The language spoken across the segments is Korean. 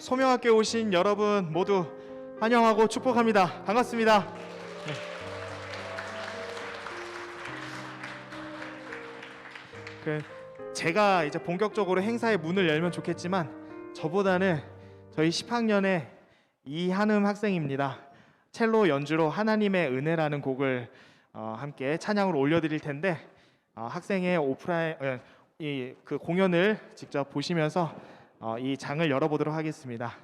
소명학교에 오신 여러분 모두 환영하고 축복합니다. 반갑습니다. 제가 이제 본격적으로 행사의 문을 열면 좋겠지만 저보다는 저희 10학년의 이한음 학생입니다. 첼로 연주로 하나님의 은혜라는 곡을 함께 찬양으로 올려드릴 텐데 학생의 오프라인 그 공연을 직접 보시면서 이 장을 열어보도록 하겠습니다.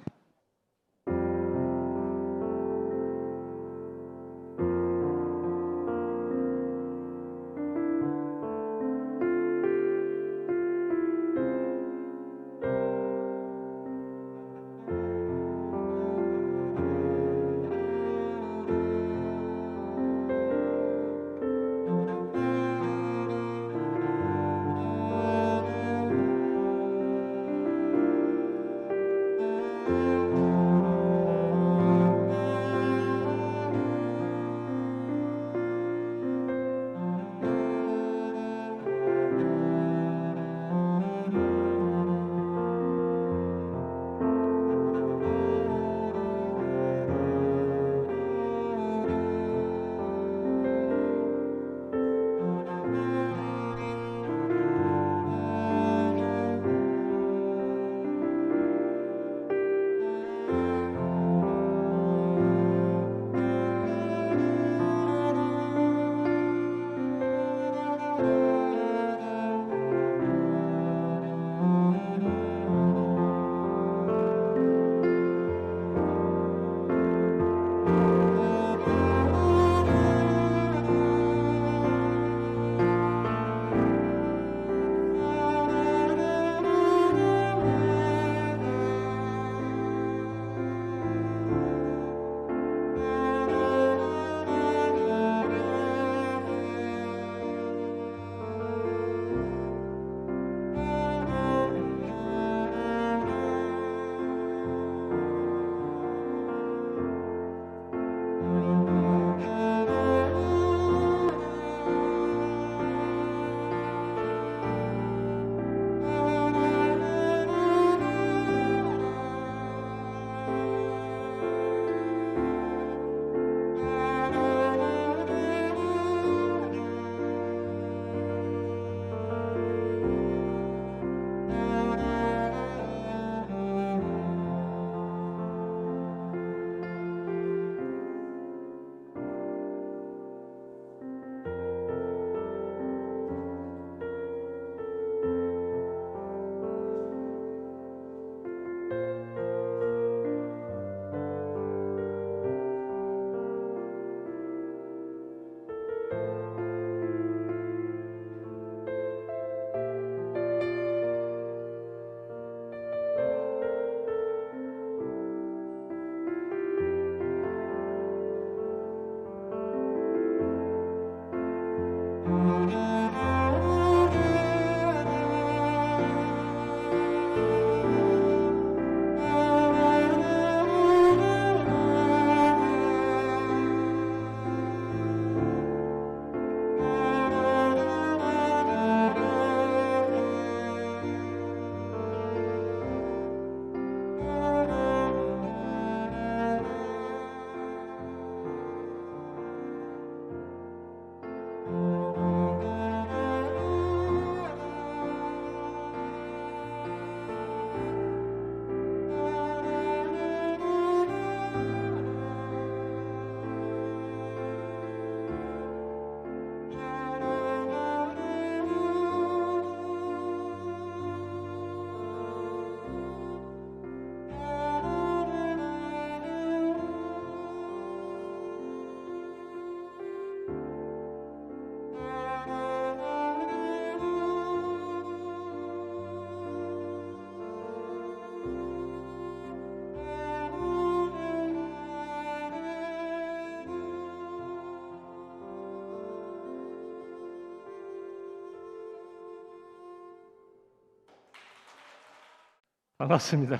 반갑습니다.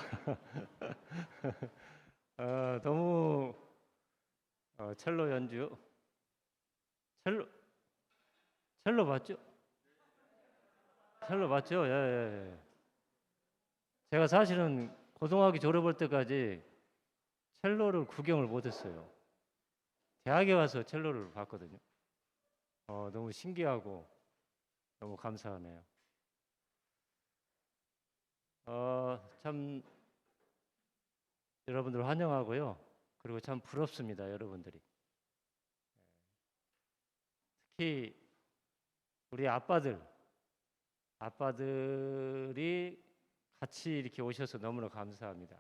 너무 첼로 연주, 첼로 맞죠? 첼로 맞죠? 예, 예. 제가 사실은 고등학교 졸업할 때까지 첼로를 구경을 못했어요. 대학에 와서 첼로를 봤거든요. 너무 신기하고 너무 감사하네요. 참 여러분들 환영하고요. 그리고 참 부럽습니다, 여러분들이. 특히 우리 아빠들이 같이 이렇게 오셔서 너무나 감사합니다.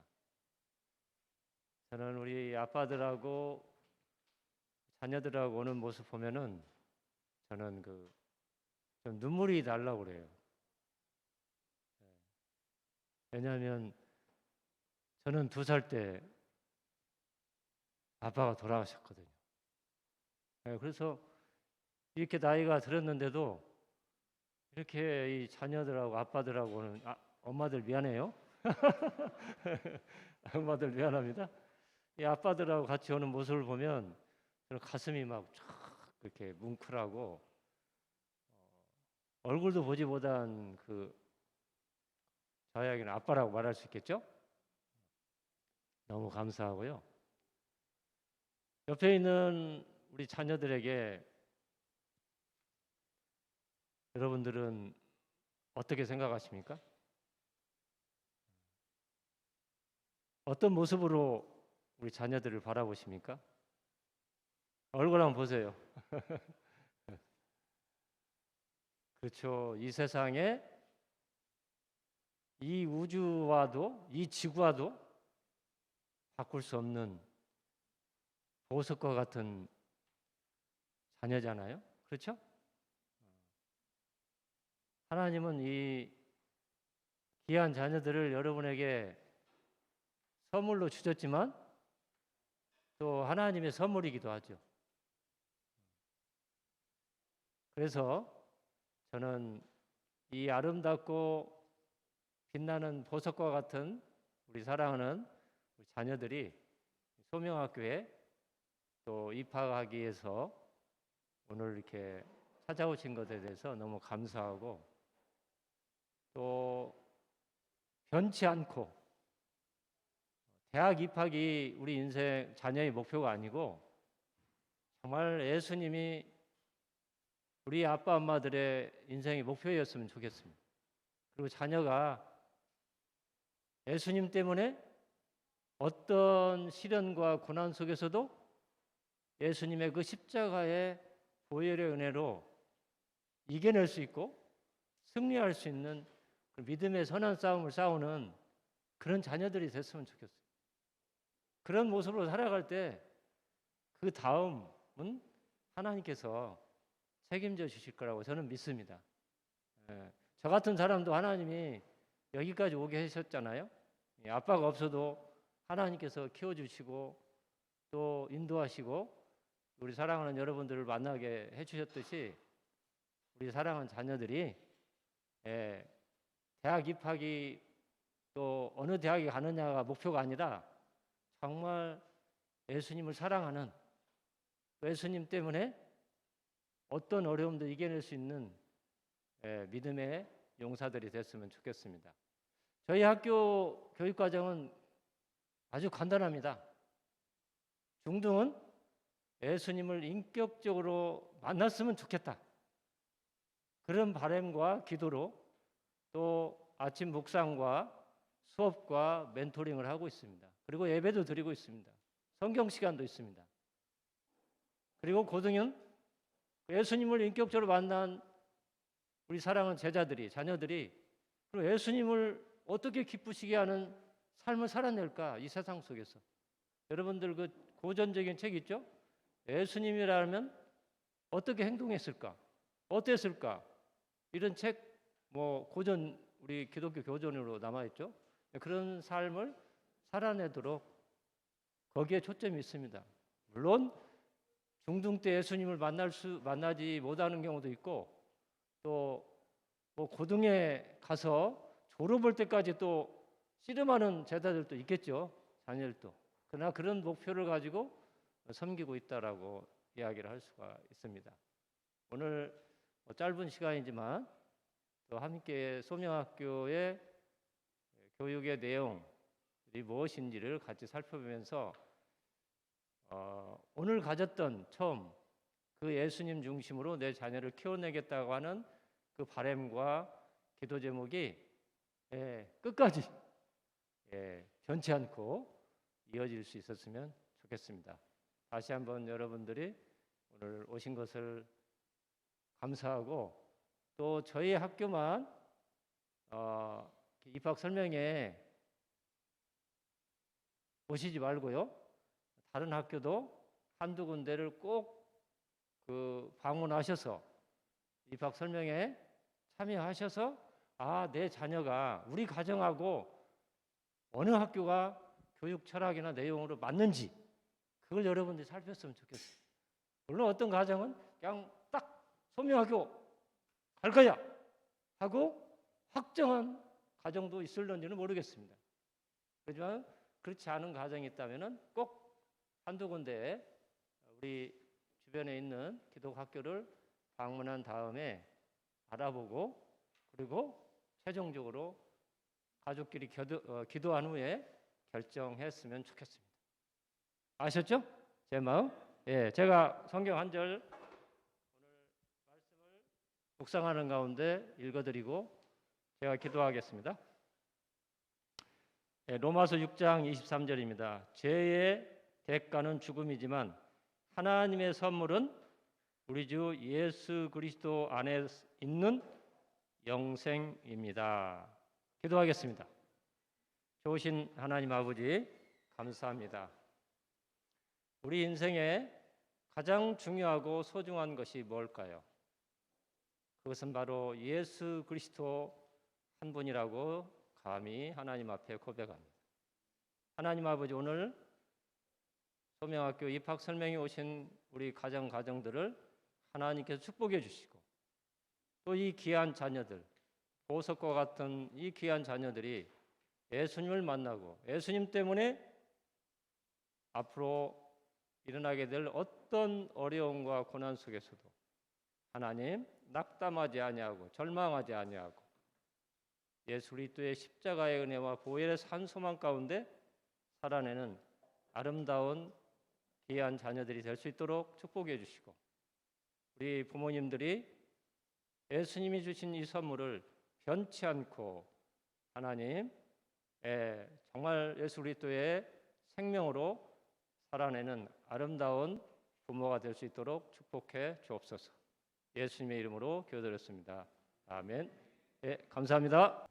저는 우리 아빠들하고 자녀들하고 오는 모습 보면은 저는 좀 눈물이 나려고 그래요. 왜냐하면 저는 2살 때 아빠가 돌아가셨거든요. 그래서 이렇게 나이가 들었는데도 이렇게 이 자녀들하고 아빠들하고는 엄마들 미안해요. 엄마들 미안합니다. 이 아빠들하고 같이 오는 모습을 보면 저는 가슴이 막 이렇게 뭉클하고 얼굴도 보지 못한 저에게는 아빠라고 말할 수 있겠죠? 너무 감사하고요. 옆에 있는 우리 자녀들에게 여러분들은 어떻게 생각하십니까? 어떤 모습으로 우리 자녀들을 바라보십니까? 얼굴 한번 보세요. 그렇죠. 이 세상에 이 우주와도 이 지구와도 바꿀 수 없는 보석과 같은 자녀잖아요. 그렇죠? 하나님은 이 귀한 자녀들을 여러분에게 선물로 주셨지만 또 하나님의 선물이기도 하죠. 그래서 저는 이 아름답고 빛나는 보석과 같은 우리 사랑하는 우리 자녀들이 소명학교에 또 입학하기 위해서 오늘 이렇게 찾아오신 것에 대해서 너무 감사하고 또 변치 않고 대학 입학이 우리 인생 자녀의 목표가 아니고 정말 예수님이 우리 아빠 엄마들의 인생의 목표였으면 좋겠습니다. 그리고 자녀가 예수님 때문에 어떤 시련과 고난 속에서도 예수님의 그 십자가의 보혈의 은혜로 이겨낼 수 있고 승리할 수 있는 그 믿음의 선한 싸움을 싸우는 그런 자녀들이 됐으면 좋겠어요. 그런 모습으로 살아갈 때 그 다음은 하나님께서 책임져 주실 거라고 저는 믿습니다. 저 같은 사람도 하나님이 여기까지 오게 하셨잖아요. 아빠가 없어도 하나님께서 키워주시고 또 인도하시고 우리 사랑하는 여러분들을 만나게 해주셨듯이 우리 사랑하는 자녀들이 대학 입학이 또 어느 대학에 가느냐가 목표가 아니라 정말 예수님을 사랑하는 예수님 때문에 어떤 어려움도 이겨낼 수 있는 믿음의 용사들이 됐으면 좋겠습니다. 저희 학교 교육과정은 아주 간단합니다. 중등은 예수님을 인격적으로 만났으면 좋겠다. 그런 바람과 기도로 또 아침 묵상과 수업과 멘토링을 하고 있습니다. 그리고 예배도 드리고 있습니다. 성경 시간도 있습니다. 그리고 고등은 예수님을 인격적으로 만난 우리 사랑하는 제자들이 자녀들이 그리고 예수님을 어떻게 기쁘시게 하는 삶을 살아낼까 이 세상 속에서 여러분들 그 고전적인 책 있죠? 예수님이라면 어떻게 행동했을까? 어땠을까? 이런 책 뭐 고전 우리 기독교 교전으로 남아 있죠. 그런 삶을 살아내도록 거기에 초점이 있습니다. 물론 중등 때 예수님을 만나지 못하는 경우도 있고 또 뭐 고등에 가서 졸업할 때까지 또 씨름하는 제자들도 있겠죠. 자녀들도. 그러나 그런 목표를 가지고 섬기고 있다라고 이야기를 할 수가 있습니다. 오늘 짧은 시간이지만 또 함께 소명학교의 교육의 내용 무엇인지를 같이 살펴보면서 오늘 가졌던 처음 그 예수님 중심으로 내 자녀를 키워내겠다고 하는 그 바람과 기도 제목이 끝까지 변치 않고 이어질 수 있었으면 좋겠습니다. 다시 한번 여러분들이 오늘 오신 것을 감사하고, 또 저희 학교만 입학 설명회 오시지 말고요, 다른 학교도 한두 군데를 꼭 방문하셔서 입학 설명회에 참여하셔서 내 자녀가 우리 가정하고 어느 학교가 교육 철학이나 내용으로 맞는지 그걸 여러분들이 살폈으면 좋겠어요. 물론 어떤 가정은 그냥 딱 소명학교 갈 거야 하고 확정한 가정도 있을런지는 모르겠습니다. 하지만 그렇지 않은 가정이 있다면 꼭 한두 군데에 우리 주변에 있는 기독학교를 방문한 다음에 알아보고, 그리고 최종적으로 가족끼리 기도한 후에 결정했으면 좋겠습니다. 아셨죠? 제 마음? 제가 성경 한 절 오늘 말씀을 묵상하는 가운데 읽어드리고 제가 기도하겠습니다. 로마서 6장 23절입니다. 죄의 대가는 죽음이지만 하나님의 선물은 우리 주 예수 그리스도 안에 있는 영생입니다. 기도하겠습니다. 좋으신 하나님 아버지, 감사합니다. 우리 인생에 가장 중요하고 소중한 것이 뭘까요? 그것은 바로 예수 그리스도 한 분이라고 감히 하나님 앞에 고백합니다. 하나님 아버지, 오늘 소명학교 입학 설명에 오신 우리 가정들을 하나님께서 축복해 주시고, 또 이 귀한 자녀들, 보석과 같은 이 귀한 자녀들이 예수님을 만나고 예수님 때문에 앞으로 일어나게 될 어떤 어려움과 고난 속에서도 하나님 낙담하지 아니하고 절망하지 아니하고 예수 그리스도의 십자가의 은혜와 보혈의 산 소망 가운데 살아내는 아름다운 귀한 자녀들이 될 수 있도록 축복해 주시고, 우리 부모님들이 예수님이 주신 이 선물을 변치 않고 하나님 정말 예수 그리스도의 생명으로 살아내는 아름다운 부모가 될 수 있도록 축복해 주옵소서. 예수님의 이름으로 기도드렸습니다. 아멘. 감사합니다.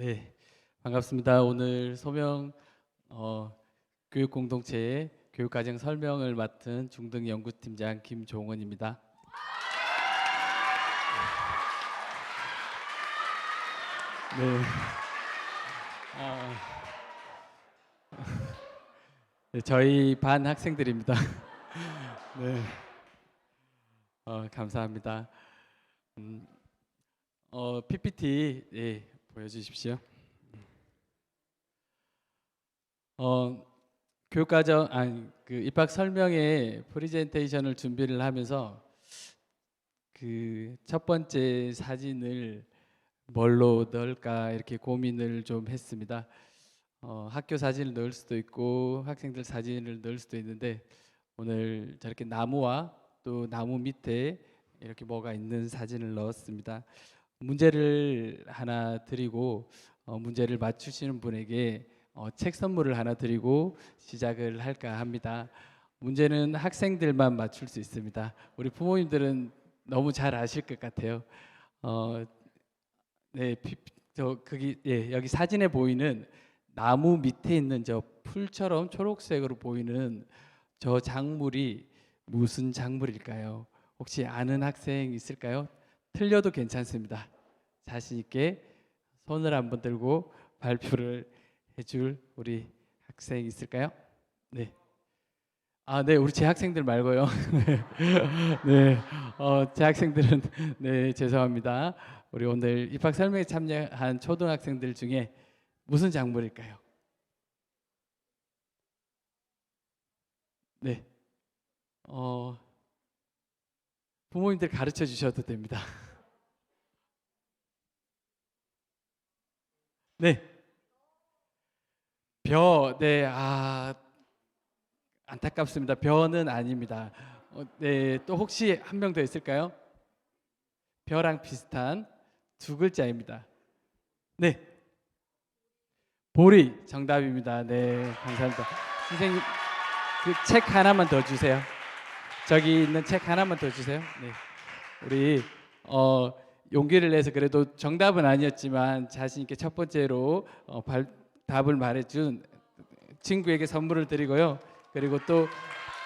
네, 반갑습니다. 오늘 소명 교육 공동체의 교육 과정 설명을 맡은 중등 연구팀장 김종원입니다. 네, 아, 네, 저희 반 학생들입니다. 네, 감사합니다. PPT 보여주십시오. 교육과정 그 입학 설명회 프레젠테이션을 준비를 하면서 그 첫 번째 사진을 뭘로 넣을까 이렇게 고민을 좀 했습니다. 학교 사진을 넣을 수도 있고 학생들 사진을 넣을 수도 있는데 오늘 저렇게 나무와 또 나무 밑에 이렇게 뭐가 있는 사진을 넣었습니다. 문제를 하나 드리고 문제를 맞추시는 분에게 책 선물을 하나 드리고 시작을 할까 합니다. 문제는 학생들만 맞출 수 있습니다. 우리 부모님들은 너무 잘 아실 것 같아요. 네, 여기 사진에 보이는 나무 밑에 있는 저 풀처럼 초록색으로 보이는 저 작물이 무슨 작물일까요? 혹시 아는 학생 있을까요? 틀려도 괜찮습니다. 자신 있게 손을 한번 들고 발표를 해줄 우리 학생 있을까요? 네. 네, 우리 제 학생들 말고요. 네, 제 학생들은 네, 죄송합니다. 우리 오늘 입학 설명회 참여한 초등학생들 중에 무슨 작물일까요? 네, 부모님들 가르쳐 주셔도 됩니다. 네, 네, 안타깝습니다. 벼는 아닙니다. 네, 또 혹시 한 명 더 있을까요? 벼랑 비슷한 두 글자입니다. 네, 보리 정답입니다. 네, 감사합니다. 선생님, 그 책 하나만 더 주세요. 저기 있는 책 하나만 더 주세요. 네, 우리 용기를 내서 그래도 정답은 아니었지만 자신 있게 첫 번째로 답을 말해준 친구에게 선물을 드리고요. 그리고 또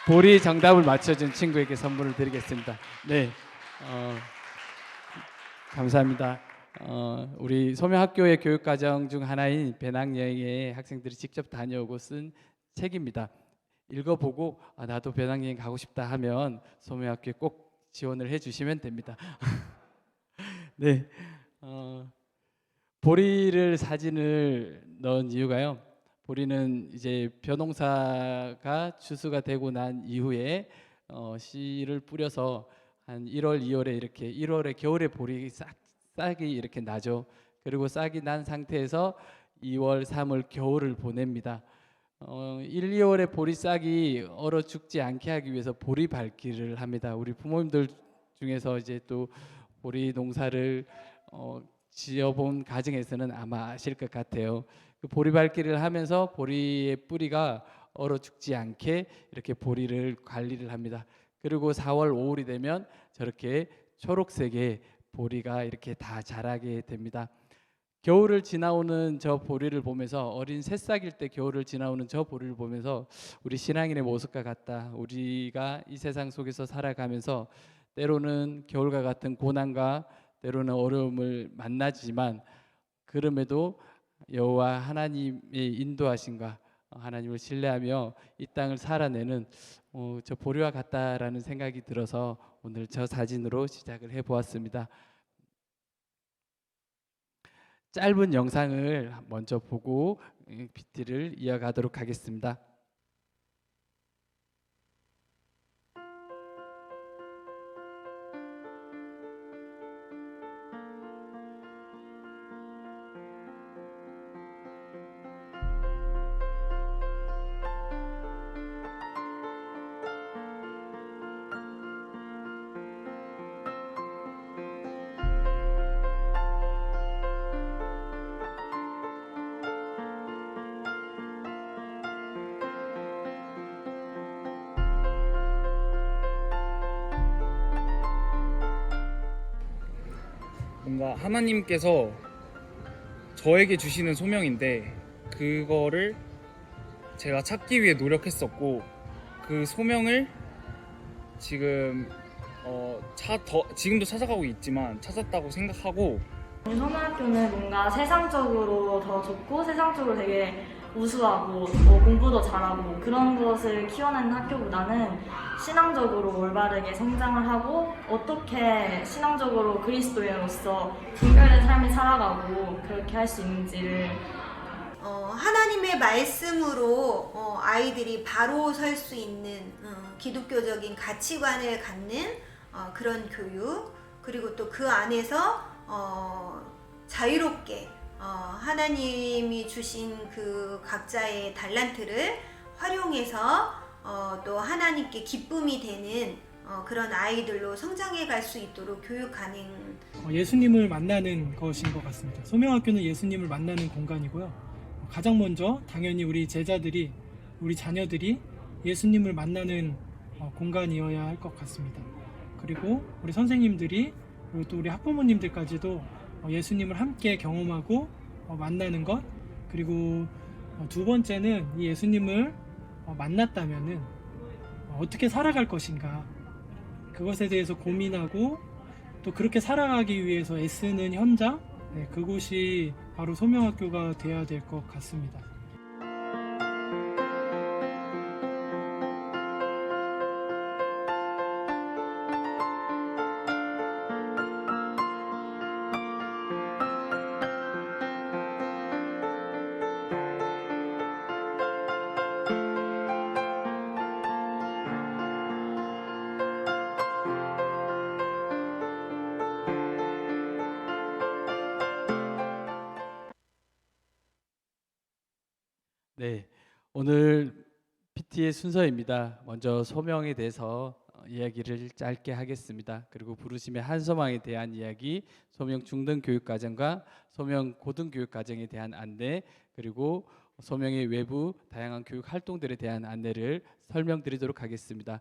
보리 정답을 맞춰준 친구에게 선물을 드리겠습니다. 네, 감사합니다. 우리 소명학교의 교육과정 중 하나인 배낭여행에 학생들이 직접 다녀오고 쓴 책입니다. 읽어보고 나도 배낭여행 가고 싶다 하면 소명학교에 꼭 지원을 해주시면 됩니다. 네, 보리를 사진을 넣은 이유가요. 보리는 이제 벼농사가 추수가 되고 난 이후에 씨를 뿌려서 한 1월, 2월에 이렇게 1월에 겨울에 보리 싹이 이렇게 나죠. 그리고 싹이 난 상태에서 2월, 3월 겨울을 보냅니다. 1, 2월에 보리 싹이 얼어 죽지 않게 하기 위해서 보리 밟기를 합니다. 우리 부모님들 중에서 이제 또 보리 농사를 지어본 가정에서는 아마 아실 것 같아요. 그 보리 밟기를 하면서 보리의 뿌리가 얼어 죽지 않게 이렇게 보리를 관리를 합니다. 그리고 4월, 5월이 되면 저렇게 초록색의 보리가 이렇게 다 자라게 됩니다. 겨울을 지나오는 저 보리를 보면서 어린 새싹일 때 겨울을 지나오는 저 보리를 보면서 우리 신앙인의 모습과 같다. 우리가 이 세상 속에서 살아가면서 때로는 겨울과 같은 고난과 때로는 어려움을 만나지만 그럼에도 여호와 하나님의 인도하심과 하나님을 신뢰하며 이 땅을 살아내는 저 보리와 같다라는 생각이 들어서 오늘 저 사진으로 시작을 해보았습니다. 짧은 영상을 먼저 보고 PPT를 이어가도록 하겠습니다. 뭔가 하나님께서 저에게 주시는 소명인데 그거를 제가 찾기 위해 노력했었고 그 소명을 지금 지금도 찾아가고 있지만 찾았다고 생각하고 소명학교는 뭔가 세상적으로 더 좋고 세상적으로 되게 우수하고 뭐 공부도 잘하고 그런 것을 키워내는 학교보다는 신앙적으로 올바르게 성장을 하고 어떻게 신앙적으로 그리스도인으로서 분별된 삶을 살아가고 그렇게 할 수 있는지를 하나님의 말씀으로 아이들이 바로 설 수 있는 기독교적인 가치관을 갖는 그런 교육, 그리고 또 그 안에서 자유롭게 하나님이 주신 그 각자의 달란트를 활용해서 또 하나님께 기쁨이 되는 그런 아이들로 성장해 갈 수 있도록 교육하는 예수님을 만나는 것인 것 같습니다. 소명학교는 예수님을 만나는 공간이고요. 가장 먼저 당연히 우리 제자들이, 우리 자녀들이 예수님을 만나는 공간이어야 할 것 같습니다. 그리고 우리 선생님들이, 그리고 또 우리 학부모님들까지도 예수님을 함께 경험하고 만나는 것, 그리고 두 번째는 이 예수님을 만났다면은 어떻게 살아갈 것인가, 그것에 대해서 고민하고 또 그렇게 살아가기 위해서 애쓰는 현장, 그곳이 바로 소명학교가 되어야 될 것 같습니다. 네, 오늘 PT의 순서입니다. 먼저 소명에 대해서 이야기를 짧게 하겠습니다. 그리고 부르심의 한 소망에 대한 이야기, 소명 중등교육과정과 소명 고등교육과정에 대한 안내, 그리고 소명의 외부 다양한 교육 활동들에 대한 안내를 설명드리도록 하겠습니다.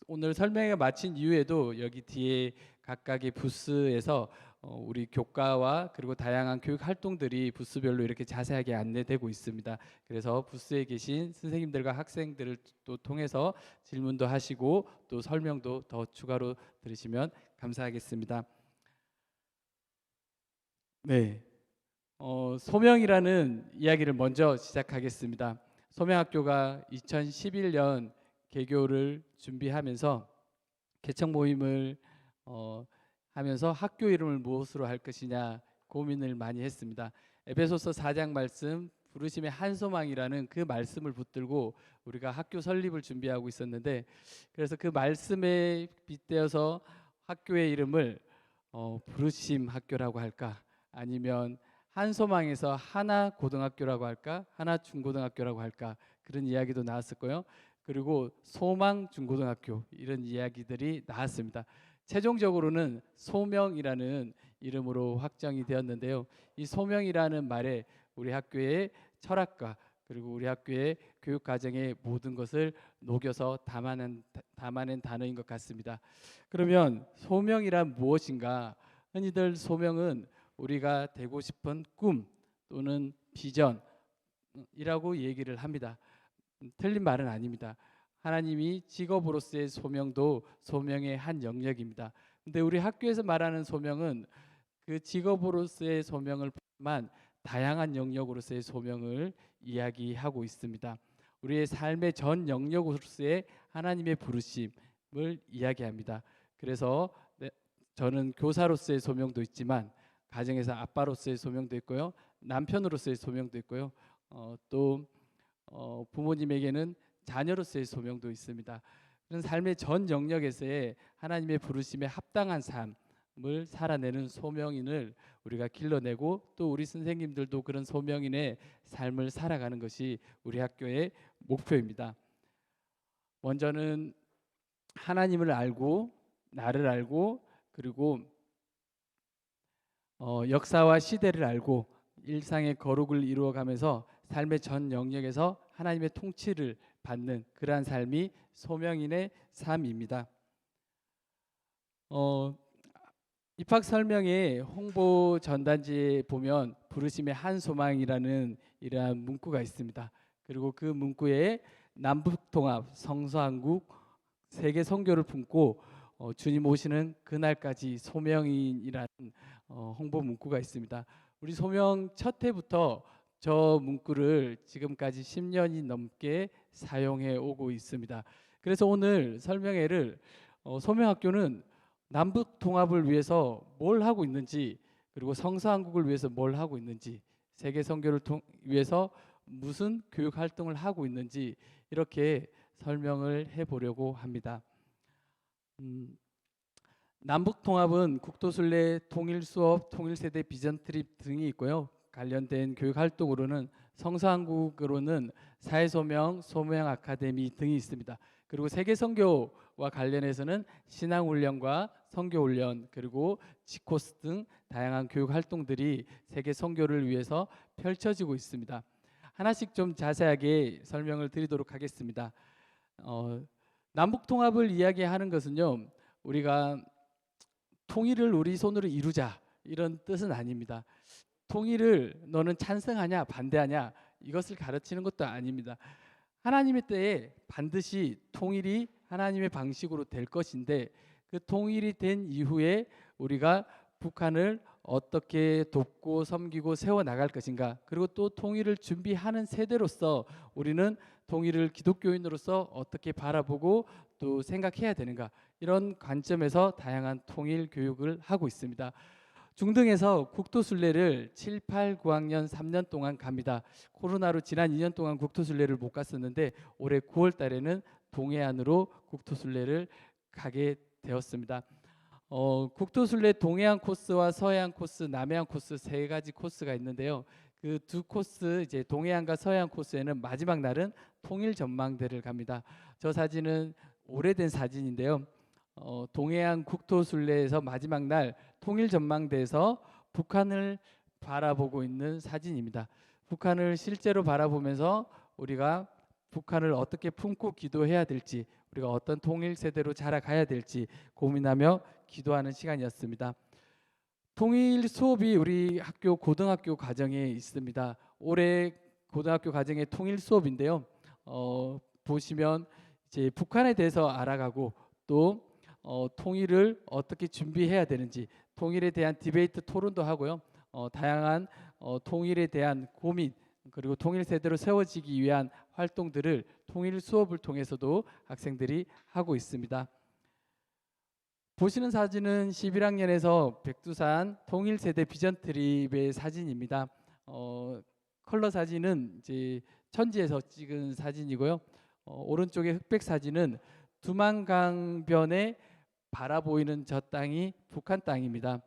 오늘 설명을 마친 이후에도 여기 뒤에 각각의 부스에서 우리 교과와 그리고 다양한 교육 활동들이 부스별로 이렇게 자세하게 안내되고 있습니다. 그래서 부스에 계신 선생님들과 학생들을 또 통해서 질문도 하시고 또 설명도 더 추가로 들으시면 감사하겠습니다. 네, 소명이라는 이야기를 먼저 시작하겠습니다. 소명학교가 2011년 개교를 준비하면서 개척 모임을 하면서 학교 이름을 무엇으로 할 것이냐 고민을 많이 했습니다. 에베소서 4장 말씀 부르심의 한 소망이라는 그 말씀을 붙들고 우리가 학교 설립을 준비하고 있었는데, 그래서 그 말씀에 빗대어서 학교의 이름을 부르심 학교라고 할까, 아니면 한 소망에서 하나 고등학교라고 할까, 하나 중고등학교라고 할까, 그런 이야기도 나왔었고요. 그리고 소망 중고등학교, 이런 이야기들이 나왔습니다. 최종적으로는 소명이라는 이름으로 확정이 되었는데요. 이 소명이라는 말에 우리 학교의 철학과 그리고 우리 학교의 교육 과정의 모든 것을 녹여서 담아낸 단어인 것 같습니다. 그러면 소명이란 무엇인가? 흔히들 소명은 우리가 되고 싶은 꿈 또는 비전이라고 얘기를 합니다. 틀린 말은 아닙니다. 하나님이 직업으로서의 소명도 소명의 한 영역입니다. 근데 우리 학교에서 말하는 소명은 그 직업으로서의 소명을만 다양한 영역으로서의 소명을 이야기하고 있습니다. 우리의 삶의 전 영역으로서의 하나님의 부르심을 이야기합니다. 그래서 저는 교사로서의 소명도 있지만 가정에서 아빠로서의 소명도 있고요, 남편으로서의 소명도 있고요, 또 부모님에게는 자녀로서의 소명도 있습니다. 그런 삶의 전 영역에서의 하나님의 부르심에 합당한 삶을 살아내는 소명인을 우리가 길러내고, 또 우리 선생님들도 그런 소명인의 삶을 살아가는 것이 우리 학교의 목표입니다. 먼저는 하나님을 알고 나를 알고 그리고 역사와 시대를 알고 일상의 거룩을 이루어가면서 삶의 전 영역에서 하나님의 통치를 받는 그러한 삶이 소명인의 삶입니다. 입학 설명회 홍보 전단지에 보면 부르심의 한 소망이라는 이러한 문구가 있습니다. 그리고 그 문구에 남북통합, 성서한국, 세계 선교를 품고 주님 오시는 그날까지 소명인이라는 홍보 문구가 있습니다. 우리 소명 첫 해부터 저 문구를 지금까지 10년이 넘게 사용해 오고 있습니다. 그래서 오늘 설명회를 소명학교는 남북 통합을 위해서 뭘 하고 있는지, 그리고 성서한국을 위해서 뭘 하고 있는지, 세계 선교를 위해서 무슨 교육 활동을 하고 있는지 이렇게 설명을 해보려고 합니다. 남북 통합은 국토순례, 통일 수업, 통일 세대 비전 트립 등이 있고요. 관련된 교육 활동으로는 성서한국으로는 사회소명, 소명 아카데미 등이 있습니다. 그리고 세계 선교와 관련해서는 신앙 훈련과 선교 훈련, 그리고 지코스 등 다양한 교육 활동들이 세계 선교를 위해서 펼쳐지고 있습니다. 하나씩 좀 자세하게 설명을 드리도록 하겠습니다. 남북 통합을 이야기하는 것은요, 우리가 통일을 우리 손으로 이루자 이런 뜻은 아닙니다. 통일을 너는 찬성하냐 반대하냐 이것을 가르치는 것도 아닙니다. 하나님의 때에 반드시 통일이 하나님의 방식으로 될 것인데, 그 통일이 된 이후에 우리가 북한을 어떻게 돕고 섬기고 세워나갈 것인가, 그리고 또 통일을 준비하는 세대로서 우리는 통일을 기독교인으로서 어떻게 바라보고 또 생각해야 되는가, 이런 관점에서 다양한 통일 교육을 하고 있습니다. 중등에서 국토순례를 7, 8, 9학년 3년 동안 갑니다. 코로나로 지난 2년 동안 국토순례를 못 갔었는데 올해 9월 달에는 동해안으로 국토순례를 가게 되었습니다. 국토순례 동해안 코스와 서해안 코스, 남해안 코스 세 가지 코스가 있는데요. 그 두 코스, 이제 동해안과 서해안 코스에는 마지막 날은 통일 전망대를 갑니다. 저 사진은 오래된 사진인데요. 동해안 국토순례에서 마지막 날 통일 전망대에서 북한을 바라보고 있는 사진입니다. 북한을 실제로 바라보면서 우리가 북한을 어떻게 품고 기도해야 될지, 우리가 어떤 통일 세대로 자라가야 될지 고민하며 기도하는 시간이었습니다. 통일 수업이 우리 학교 고등학교 과정에 있습니다. 올해 고등학교 과정의 통일 수업인데요. 보시면 이제 북한에 대해서 알아가고 또 통일을 어떻게 준비해야 되는지, 통일에 대한 디베이트 토론도 하고요. 다양한 통일에 대한 고민, 그리고 통일 세대로 세워지기 위한 활동들을 통일 수업을 통해서도 학생들이 하고 있습니다. 보시는 사진은 11학년에서 백두산 통일 세대 비전 트립의 사진입니다. 컬러 사진은 이제 천지에서 찍은 사진이고요. 오른쪽의 흑백 사진은 두만강변에 바라보이는 저 땅이 북한 땅입니다.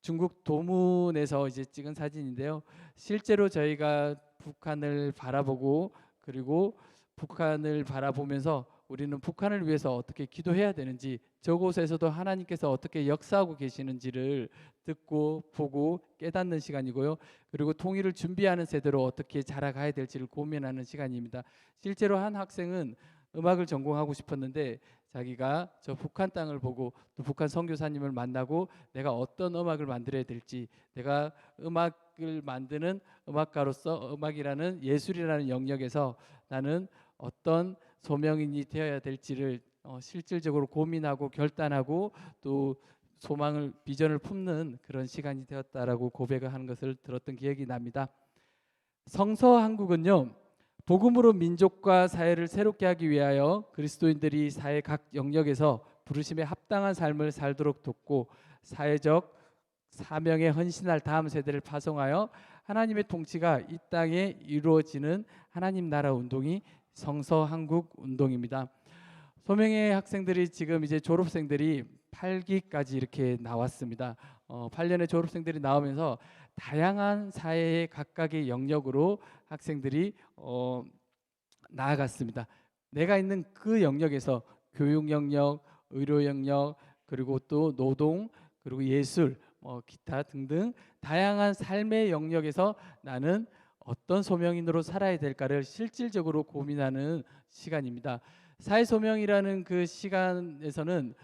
중국 도문에서 이제 찍은 사진인데요. 실제로 저희가 북한을 바라보고, 그리고 북한을 바라보면서 우리는 북한을 위해서 어떻게 기도해야 되는지, 저곳에서도 하나님께서 어떻게 역사하고 계시는지를 듣고 보고 깨닫는 시간이고요. 그리고 통일을 준비하는 세대로 어떻게 자라가야 될지를 고민하는 시간입니다. 실제로 한 학생은 음악을 전공하고 싶었는데 자기가 저 북한 땅을 보고 또 북한 선교사님을 만나고 내가 어떤 음악을 만들어야 될지, 내가 음악을 만드는 음악가로서 음악이라는 예술이라는 영역에서 나는 어떤 소명인이 되어야 될지를 실질적으로 고민하고 결단하고 또 소망을, 비전을 품는 그런 시간이 되었다라고 고백을 하는 것을 들었던 기억이 납니다. 성서한국은요, 복음으로 민족과 사회를 새롭게 하기 위하여 그리스도인들이 사회 각 영역에서 부르심에 합당한 삶을 살도록 돕고 사회적 사명에 헌신할 다음 세대를 파송하여 하나님의 통치가 이 땅에 이루어지는 하나님 나라 운동이 성서한국 운동입니다. 소명의 학생들이 지금 이제 졸업생들이 8기까지 이렇게 나왔습니다. 8년의 졸업생들이 나오면서 다양한 사회의 각각의 영역으로 학생들이 나아갔습니다. 내가 있는 그 영역에서 교육 영역, 의료 영역, 그리고 또 노동, 그리고 예술, 기타 등등 다양한 삶의 영역에서 나는 어떤 소명인으로 살아야 될까를 실질적으로 고민하는 시간입니다. 사회소명이라는 그 시간에서는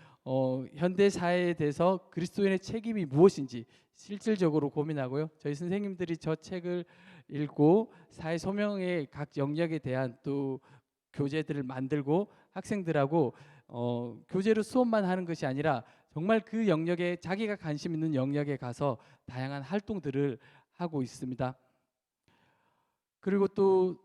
현대 사회에 대해서 그리스도인의 책임이 무엇인지 실질적으로 고민하고요. 저희 선생님들이 저 책을 읽고 사회 소명의 각 영역에 대한 또 교재들을 만들고 학생들하고 교재로 수업만 하는 것이 아니라 정말 그 영역에 자기가 관심 있는 영역에 가서 다양한 활동들을 하고 있습니다. 그리고 또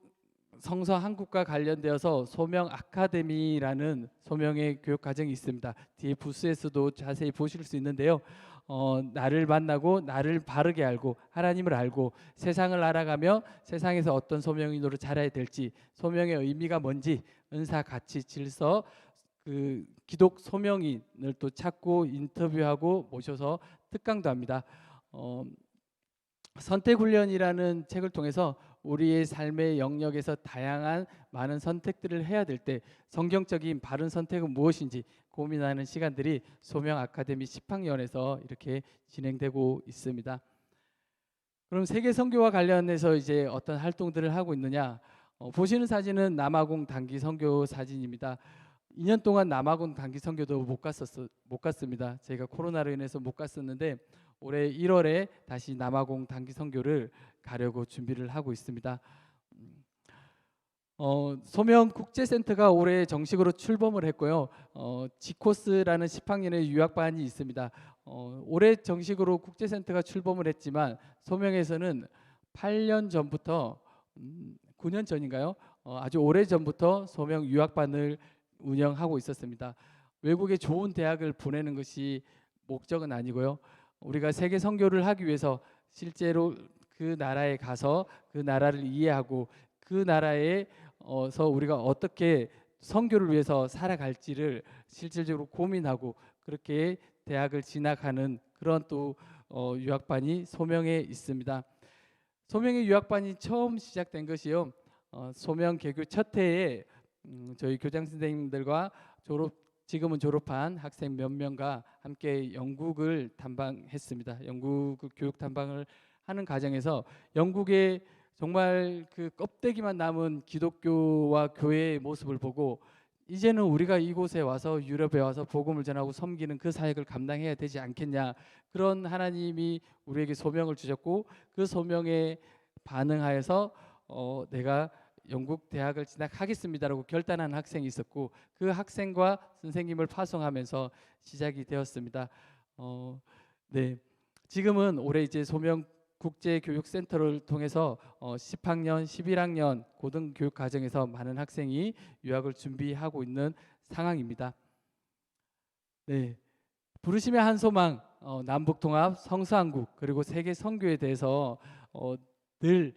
성서 한국과 관련되어서 소명 아카데미라는 소명의 교육 과정이 있습니다. 뒤에 부스에서도 자세히 보실 수 있는데요. 나를 만나고 나를 바르게 알고 하나님을 알고 세상을 알아가며 세상에서 어떤 소명인으로 자라야 될지, 소명의 의미가 뭔지, 은사, 가치, 질서, 그 기독 소명인을 또 찾고 인터뷰하고 모셔서 특강도 합니다. 선택훈련이라는 책을 통해서 우리의 삶의 영역에서 다양한 많은 선택들을 해야 될 때 성경적인 바른 선택은 무엇인지 고민하는 시간들이 소명 아카데미 10학년에서 이렇게 진행되고 있습니다. 그럼 세계 선교와 관련해서 이제 어떤 활동들을 하고 있느냐? 보시는 사진은 남아공 단기 선교 사진입니다. 2년 동안 남아공 단기 선교도 못 갔습니다. 제가 코로나로 인해서 못 갔었는데 올해 1월에 다시 남아공 단기 선교를 가려고 준비를 하고 있습니다. 소명 국제센터가 올해 정식으로 출범을 했고요. 지코스라는 10학년의 유학반이 있습니다. 올해 정식으로 국제센터가 출범을 했지만 소명에서는 8년 전부터 9년 전인가요? 아주 오래 전부터 소명 유학반을 운영하고 있었습니다. 외국에 좋은 대학을 보내는 것이 목적은 아니고요. 우리가 세계 선교를 하기 위해서 실제로 그 나라에 가서 그 나라를 이해하고 그 나라에서 우리가 어떻게 선교를 위해서 살아갈지를 실질적으로 고민하고 그렇게 대학을 진학하는 그런 또 유학반이 소명에 있습니다. 소명의 유학반이 처음 시작된 것이요. 소명 개교 첫 해에 저희 교장 선생님들과 지금은 졸업한 학생 몇 명과 함께 영국을 탐방했습니다. 영국을 교육 탐방을 하는 과정에서 영국의 정말 그 껍데기만 남은 기독교와 교회의 모습을 보고 이제는 우리가 이곳에 와서 유럽에 와서 복음을 전하고 섬기는 그 사역을 감당해야 되지 않겠냐, 그런 하나님이 우리에게 소명을 주셨고 그 소명에 반응하여서 내가 영국 대학을 진학하겠습니다라고 결단한 학생이 있었고 그 학생과 선생님을 파송하면서 시작이 되었습니다. 네, 지금은 올해 이제 소명 국제교육센터를 통해서 10학년, 11학년 고등교육 과정에서 많은 학생이 유학을 준비하고 있는 상황입니다. 네, 부르심의 한 소망, 남북통합, 성서한국 그리고 세계 선교에 대해서 늘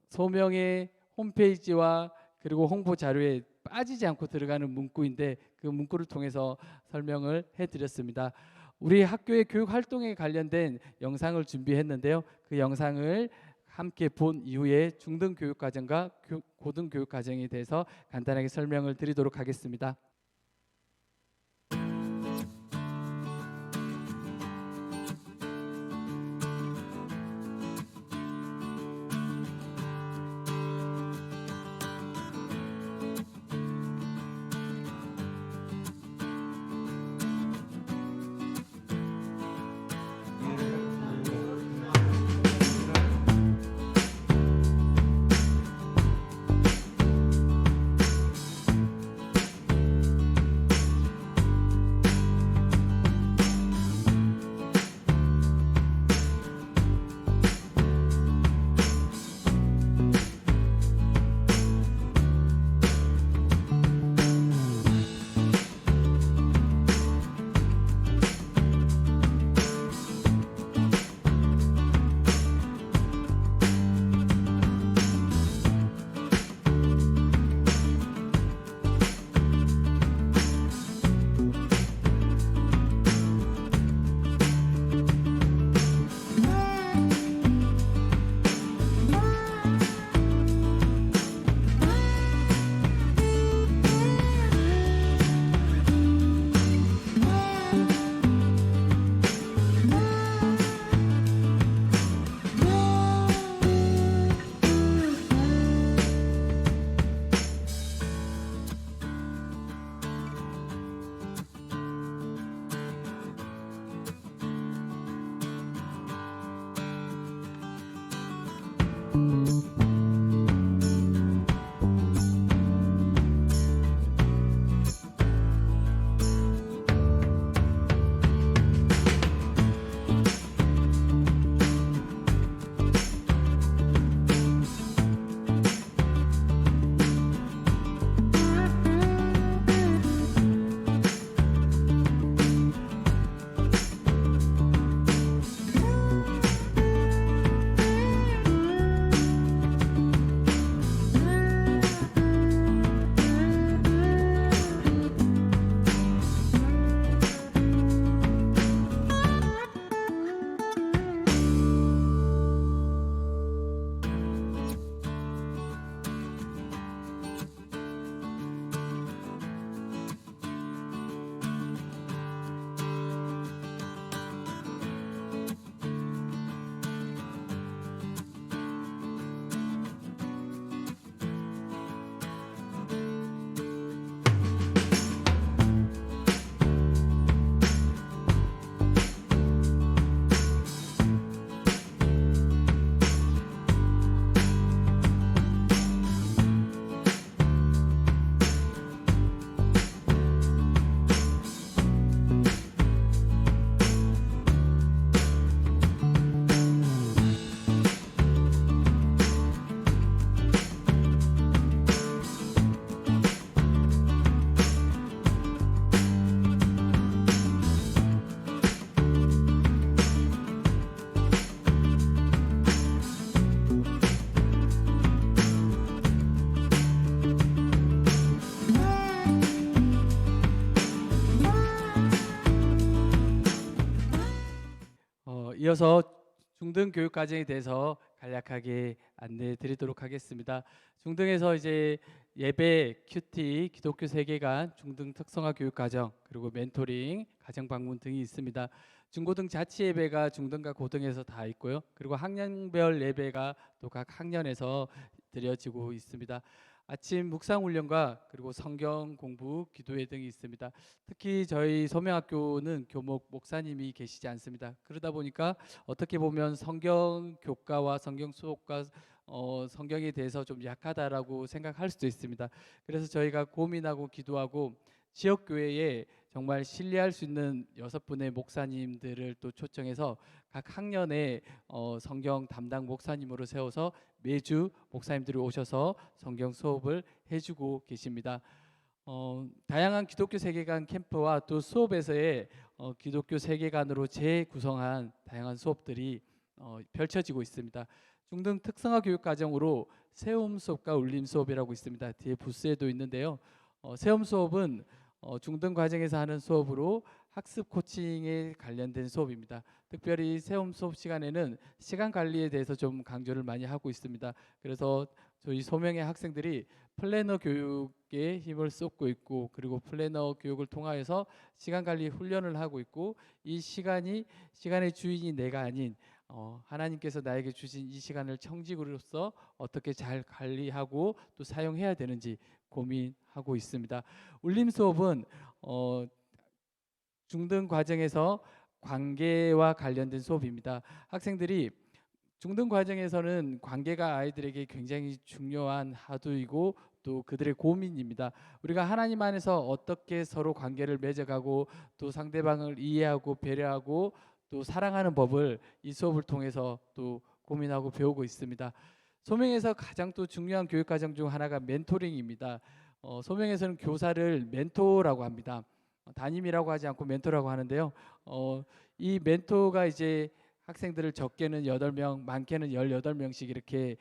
소명의 홈페이지와 그리고 홍보 자료에 빠지지 않고 들어가는 문구인데 그 문구를 통해서 설명을 해드렸습니다. 우리 학교의 교육 활동에 관련된 영상을 준비했는데요. 그 영상을 함께 본 이후에 중등교육과정과 고등교육과정에 대해서 간단하게 설명을 드리도록 하겠습니다. 이어서 중등 교육 과정에 대해서 간략하게 안내해 드리도록 하겠습니다. 중등에서 이제 예배, 큐티, 기독교 세계관, 중등 특성화 교육 과정, 그리고 멘토링, 가정 방문 등이 있습니다. 중고등 자치 예배가 중등과 고등에서 다 있고요. 그리고 학년별 예배가 또 각 학년에서 드려지고 있습니다. 아침 묵상 훈련과 그리고 성경 공부, 기도회 등이 있습니다. 특히 저희 소명학교는 교목 목사님이 계시지 않습니다. 그러다 보니까 어떻게 보면 성경 교과와 성경 수업과 성경에 대해서 좀 약하다라고 생각할 수도 있습니다. 그래서 저희가 고민하고 기도하고 지역 교회에 정말 신뢰할 수 있는 6분의 목사님들을 또 초청해서 각 학년에 성경 담당 목사님으로 세워서 매주 목사님들이 오셔서 성경 수업을 해주고 계십니다. 다양한 기독교 세계관 캠프와 또 수업에서의 기독교 세계관으로 재구성한 다양한 수업들이 펼쳐지고 있습니다. 중등 특성화 교육 과정으로 세움 수업과 울림 수업이라고 있습니다. 뒤에 부스에도 있는데요. 세움 수업은 중등 과정에서 하는 수업으로 학습 코칭에 관련된 수업입니다. 특별히 세움 수업 시간에는 시간 관리에 대해서 좀 강조를 많이 하고 있습니다. 그래서 저희 소명의 학생들이 플래너 교육에 힘을 쏟고 있고, 그리고 플래너 교육을 통하여서 시간 관리 훈련을 하고 있고, 이 시간의 주인이 내가 아닌 하나님께서 나에게 주신 이 시간을 청직으로서 어떻게 잘 관리하고 또 사용해야 되는지 고민하고 있습니다. 울림 수업은 중등 과정에서 관계와 관련된 수업입니다. 학생들이 중등 과정에서는 관계가 아이들에게 굉장히 중요한 하두이고 또 그들의 고민입니다. 우리가 하나님 안에서 어떻게 서로 관계를 맺어가고 또 상대방을 이해하고 배려하고 또 사랑하는 법을 이 수업을 통해서 또 고민하고 배우고 있습니다. 소명에서 가장 또 중요한 교육 과정 중 하나가 멘토링입니다. 소명에서는 교사를 멘토라고 합니다. 담임이라고 하지 않고 멘토라고 하는데요. 이 멘토가 이제 학생들을 적게는 8명, 많게는 18명씩 이렇게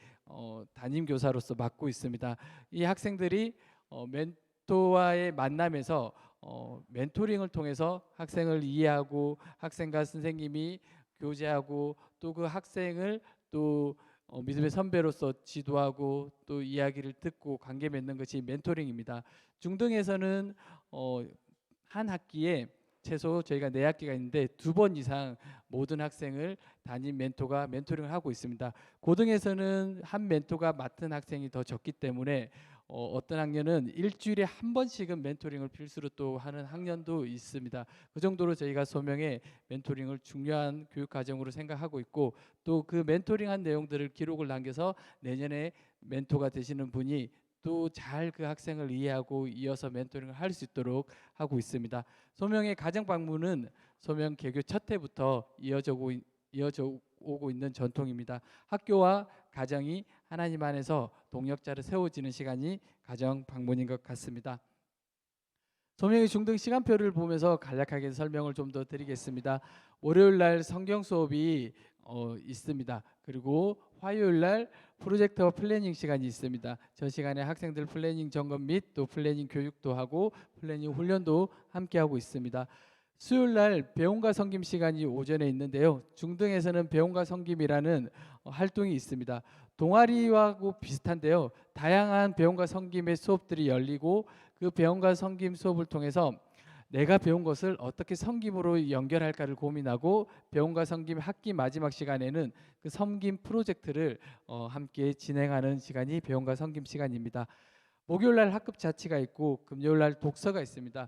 담임 교사로서 맡고 있습니다. 이 학생들이 멘토와의 만남에서 멘토링을 통해서 학생을 이해하고 학생과 선생님이 교제하고 또 그 학생을 또 믿음의 선배로서 지도하고 또 이야기를 듣고 관계 맺는 것이 멘토링입니다. 중등에서는 한 학기에 최소 저희가 4학기가 있는데 2번 이상 모든 학생을 담임 멘토가 멘토링을 하고 있습니다. 고등에서는 한 멘토가 맡은 학생이 더 적기 때문에 어떤 학년은 일주일에 한 번씩은 멘토링을 필수로 또 하는 학년도 있습니다. 그 정도로 저희가 소명의 멘토링을 중요한 교육 과정으로 생각하고 있고, 또 그 멘토링한 내용들을 기록을 남겨서 내년에 멘토가 되시는 분이 또 잘 그 학생을 이해하고 이어서 멘토링을 할 수 있도록 하고 있습니다. 소명의 가정 방문은 소명 개교 첫 해부터 이어져 오고 있는 전통입니다. 학교와 가정이 하나님 안에서 동역자를 세워지는 시간이 가정 방문인 것 같습니다. 소명의 중등 시간표를 보면서 간략하게 설명을 좀 더 드리겠습니다. 월요일 날 성경 수업이 있습니다. 그리고 화요일 날 프로젝트와 플래닝 시간이 있습니다. 저 시간에 학생들 플래닝 점검 및 또 플래닝 교육도 하고 플래닝 훈련도 함께 하고 있습니다. 수요일 날 배움과 섬김 시간이 오전에 있는데요. 중등에서는 배움과 섬김이라는 활동이 있습니다. 동아리하고 비슷한데요. 다양한 배움과 섬김의 수업들이 열리고 그 배움과 섬김 수업을 통해서 내가 배운 것을 어떻게 섬김으로 연결할까를 고민하고 배움과 섬김 학기 마지막 시간에는 그 섬김 프로젝트를 함께 진행하는 시간이 배움과 섬김 시간입니다. 목요일 날 학급 자치가 있고 금요일 날 독서가 있습니다.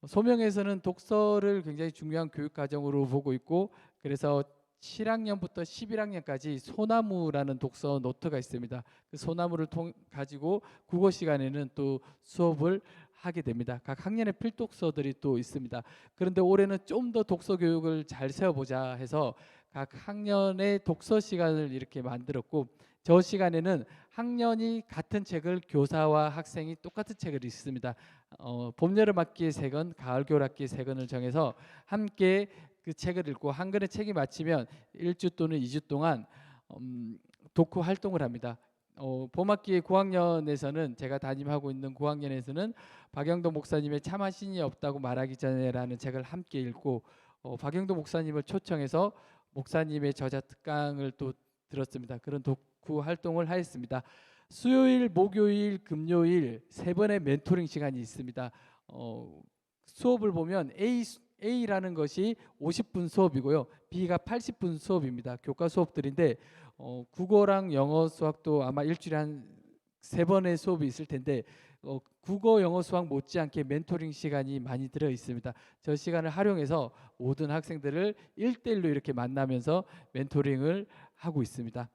소명에서는 독서를 굉장히 중요한 교육 과정으로 보고 있고, 그래서 7학년부터 11학년까지 소나무라는 독서 노트가 있습니다. 그 소나무를 가지고 국어 시간에는 또 수업을 하게 됩니다. 각 학년의 필독서들이 또 있습니다. 그런데 올해는 좀 더 독서 교육을 잘 세워보자 해서 각 학년의 독서 시간을 이렇게 만들었고, 저 시간에는 학년이 같은 책을 교사와 학생이 똑같은 책을 읽습니다. 봄, 여름 학기에 3권, 가을, 겨울 학기에 3권을 정해서 함께 그 책을 읽고 한 권의 책이 마치면 1주 또는 2주 동안 독후 활동을 합니다. 봄학기에 9학년에서는 제가 담임하고 있는 9학년에서는 박영동 목사님의 참한 신이 없다고 말하기 전에라는 책을 함께 읽고, 박영동 목사님을 초청해서 목사님의 저자 특강을 또 들었습니다. 그런 독후 활동을 하였습니다. 수요일, 목요일, 금요일 3번의 멘토링 시간이 있습니다. 수업을 보면 A라는 것이 50분 수업이고요. B가 80분 수업입니다. 교과 수업들인데 국어랑 영어, 수학도 아마 일주일에 한 3번의 수업이 있을 텐데 국어, 영어, 수학 못지않게 멘토링 시간이 많이 들어 있습니다. 저 시간을 활용해서 모든 학생들을 1대1로 이렇게 만나면서 멘토링을 하고 있습니다.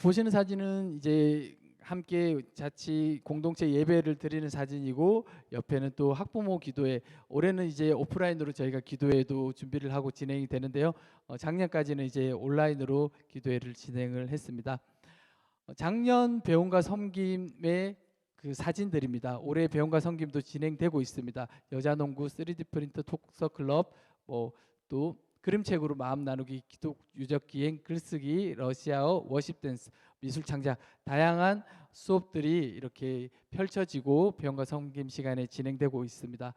보시는 사진은 이제 함께 자치 공동체 예배를 드리는 사진이고, 옆에는 또 학부모 기도회, 올해는 이제 오프라인으로 저희가 기도회도 준비를 하고 진행이 되는데요. 작년까지는 이제 온라인으로 기도회를 진행을 했습니다. 작년 배움과 섬김의 그 사진들입니다. 올해 배움과 섬김도 진행되고 있습니다. 여자농구, 3D 프린터, 독서 클럽, 또 그림책으로 마음 나누기, 기독 유적 기행, 글쓰기, 러시아어, 워십 댄스, 미술 창작, 다양한 수업들이 이렇게 펼쳐지고 배움과 섬김 시간에 진행되고 있습니다.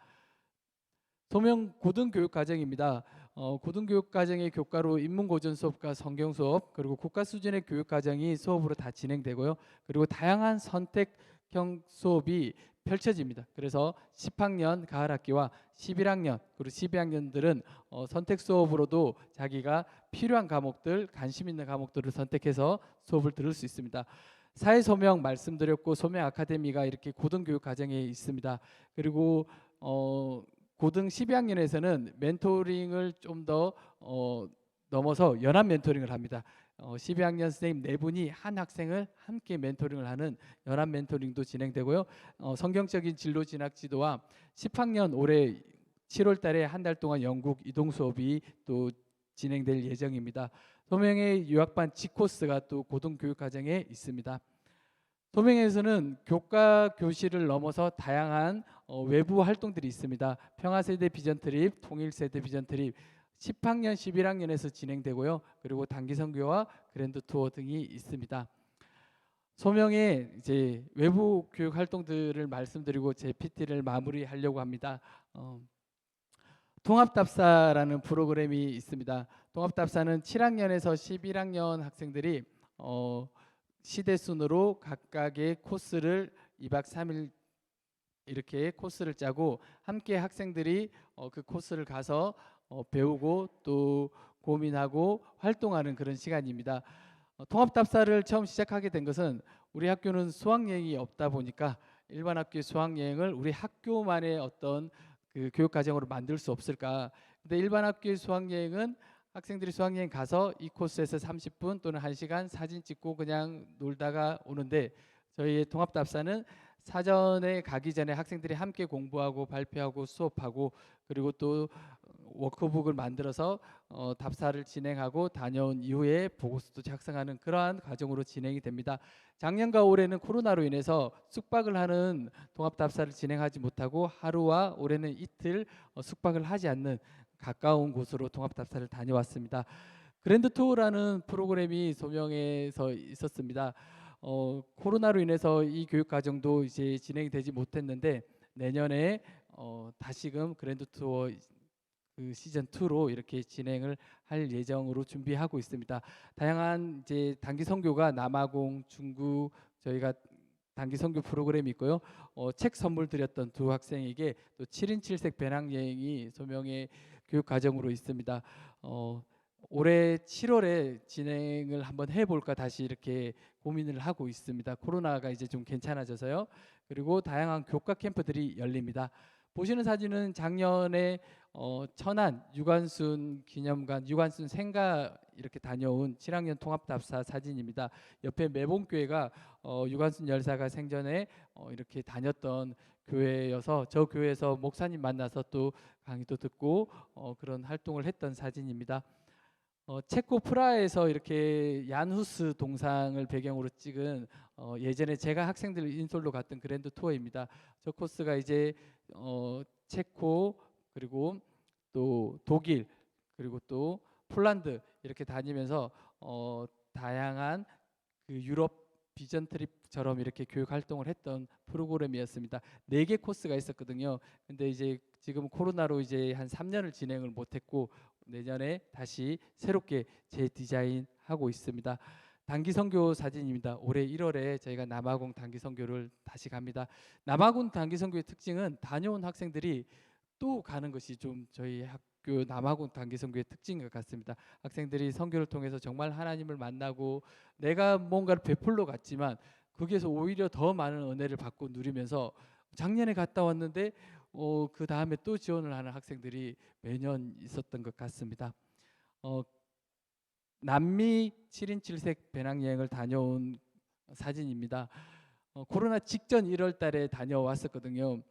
소명 고등교육 과정입니다. 고등교육 과정의 교과로 인문고전 수업과 성경 수업, 그리고 국가 수준의 교육 과정이 수업으로 다 진행되고요. 그리고 다양한 선택형 수업이 펼쳐집니다. 그래서 10학년 가을 학기와 11학년 그리고 12학년들은 선택 수업으로도 자기가 필요한 과목들, 관심 있는 과목들을 선택해서 수업을 들을 수 있습니다. 사회소명 말씀드렸고, 소명 아카데미가 이렇게 고등교육 과정에 있습니다. 그리고 고등 12학년에서는 멘토링을 좀 더 넘어서 연합 멘토링을 합니다. 12학년 선생님 4분이 한 학생을 함께 멘토링을 하는 연합 멘토링도 진행되고요. 성경적인 진로 진학 지도와 10학년 올해 7월 달에 한 달 동안 영국 이동 수업이 또 진행될 예정입니다. 소명의 유학반 G코스가 또 고등교육 과정에 있습니다. 소명에서는 교과 교실을 넘어서 다양한 외부 활동들이 있습니다. 평화세대 비전 트립, 통일세대 비전 트립, 10학년, 11학년에서 진행되고요. 그리고 단기 선교와 그랜드 투어 등이 있습니다. 소명의 이제 외부 교육 활동들을 말씀드리고 제 PT를 마무리하려고 합니다. 통합답사라는 프로그램이 있습니다. 통합답사는 7학년에서 11학년 학생들이 시대순으로 각각의 코스를 2박 3일 이렇게 코스를 짜고 함께 학생들이 그 코스를 가서 배우고 또 고민하고 활동하는 그런 시간입니다. 통합답사를 처음 시작하게 된 것은 우리 학교는 수학여행이 없다 보니까 일반 학교의 수학여행을 우리 학교만의 어떤 그 교육 과정으로 만들 수 없을까? 근데 일반 학교의 수학여행은 학생들이 수학여행 가서 이 코스에서 30분 또는 1시간 사진 찍고 그냥 놀다가 오는데, 저희의 통합답사는 사전에 가기 전에 학생들이 함께 공부하고 발표하고 수업하고 그리고 또 워크북을 만들어서 답사를 진행하고 다녀온 이후에 보고서도 작성하는 그러한 과정으로 진행이 됩니다. 작년과 올해는 코로나로 인해서 숙박을 하는 통합답사를 진행하지 못하고 하루와 올해는 이틀 숙박을 하지 않는 가까운 곳으로 통합답사를 다녀왔습니다. 그랜드 투어라는 프로그램이 소명에서 있었습니다. 코로나로 인해서 이 교육 과정도 이제 진행이 되지 못했는데 내년에 다시금 그랜드 투어 그 시즌 2로 이렇게 진행을 할 예정으로 준비하고 있습니다. 다양한 이제 단기 선교가 남아공, 중국 저희가 단기 선교 프로그램이 있고요. 책 선물 드렸던 두 학생에게 또 7인 7색 배낭여행이 소명의 교육 과정으로 있습니다. 올해 7월에 진행을 한번 해볼까 다시 이렇게 고민을 하고 있습니다. 코로나가 이제 좀 괜찮아져서요. 그리고 다양한 교과 캠프들이 열립니다. 보시는 사진은 작년에 천안 유관순 기념관, 유관순 생가 이렇게 다녀온 7학년 통합답사 사진입니다. 옆에 매봉교회가 유관순 열사가 생전에 이렇게 다녔던 교회여서 저 교회에서 목사님 만나서 또 강의도 듣고 그런 활동을 했던 사진입니다. 체코 프라하에서 이렇게 얀후스 동상을 배경으로 찍은 예전에 제가 학생들 인솔로 갔던 그랜드 투어입니다. 저 코스가 이제 체코 그리고 또 독일 그리고 또 폴란드 이렇게 다니면서 다양한 그 유럽 비전 트립처럼 이렇게 교육 활동을 했던 프로그램이었습니다. 4개 코스가 있었거든요. 근데 이제 지금 코로나로 이제 한 3년을 진행을 못했고 내년에 다시 새롭게 재디자인하고 있습니다. 단기 선교 사진입니다. 올해 1월에 저희가 남아공 단기 선교를 다시 갑니다. 남아공 단기 선교의 특징은 다녀온 학생들이 또 가는 것이 좀 저희 학교 남아공 단기 선교의 특징인 것 같습니다. 학생들이 선교를 통해서 정말 하나님을 만나고 내가 뭔가를 베풀러 갔지만 거기에서 오히려 더 많은 은혜를 받고 누리면서 작년에 갔다 왔는데 그 다음에 또 지원을 하는 학생들이 매년 있었던 것 같습니다. 남미 7인 7색 배낭여행을 다녀온 사진입니다. 코로나 직전 1월 달에 다녀왔었거든요.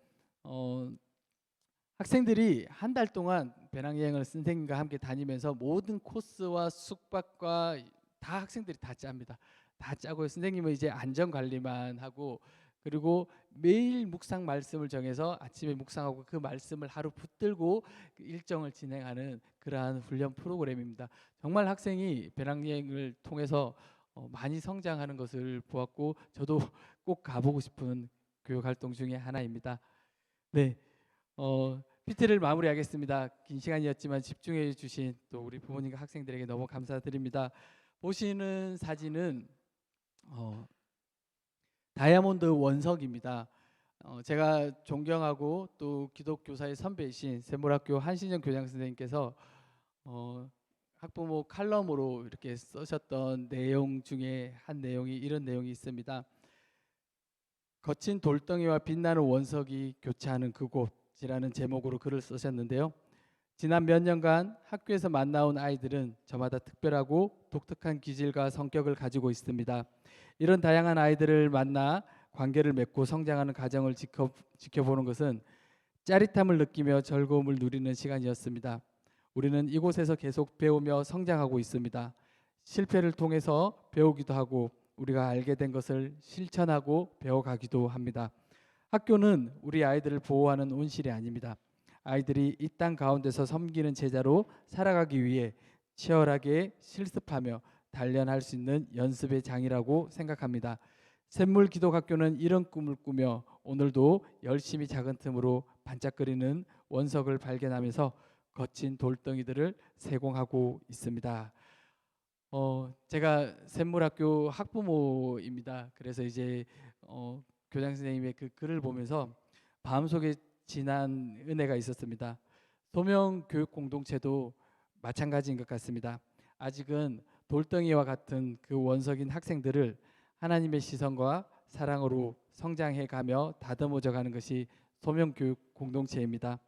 학생들이 한 달 동안 배낭여행을 선생님과 함께 다니면서 모든 코스와 숙박과 다 학생들이 다 짭니다. 다 짜고 선생님은 이제 안전 관리만 하고 그리고 매일 묵상 말씀을 정해서 아침에 묵상하고 그 말씀을 하루 붙들고 그 일정을 진행하는 그러한 훈련 프로그램입니다. 정말 학생이 배낭여행을 통해서 많이 성장하는 것을 보았고 저도 꼭 가보고 싶은 교육 활동 중에 하나입니다. 네, PT를 마무리하겠습니다. 긴 시간이었지만 집중해 주신 또 우리 부모님과 학생들에게 너무 감사드립니다. 보시는 사진은 다이아몬드 원석입니다. 제가 존경하고 또 기독교사의 선배이신 샘물학교 한신영 교장 선생님께서 학부모 칼럼으로 이렇게 쓰셨던 내용 중에 한 내용이 이런 내용이 있습니다. 거친 돌덩이와 빛나는 원석이 교차하는 그곳이라는 제목으로 글을 쓰셨는데요. 지난 몇 년간 학교에서 만나온 아이들은 저마다 특별하고 독특한 기질과 성격을 가지고 있습니다. 이런 다양한 아이들을 만나 관계를 맺고 성장하는 과정을 지켜보는 것은 짜릿함을 느끼며 즐거움을 누리는 시간이었습니다. 우리는 이곳에서 계속 배우며 성장하고 있습니다. 실패를 통해서 배우기도 하고 우리가 알게 된 것을 실천하고 배워가기도 합니다. 학교는 우리 아이들을 보호하는 온실이 아닙니다. 아이들이 이 땅 가운데서 섬기는 제자로 살아가기 위해 치열하게 실습하며 단련할 수 있는 연습의 장이라고 생각합니다. 샘물 기독학교는 이런 꿈을 꾸며 오늘도 열심히 작은 틈으로 반짝거리는 원석을 발견하면서 거친 돌덩이들을 세공하고 있습니다. 제가 샘물학교 학부모입니다. 그래서 이제 교장 선생님의 그 글을 보면서 마음속에 진한 은혜가 있었습니다. 소명 교육 공동체도 마찬가지인 것 같습니다. 아직은 돌덩이와 같은 그 원석인 학생들을 하나님의 시선과 사랑으로 성장해 가며 다듬어져 가는 것이 소명교육 공동체입니다.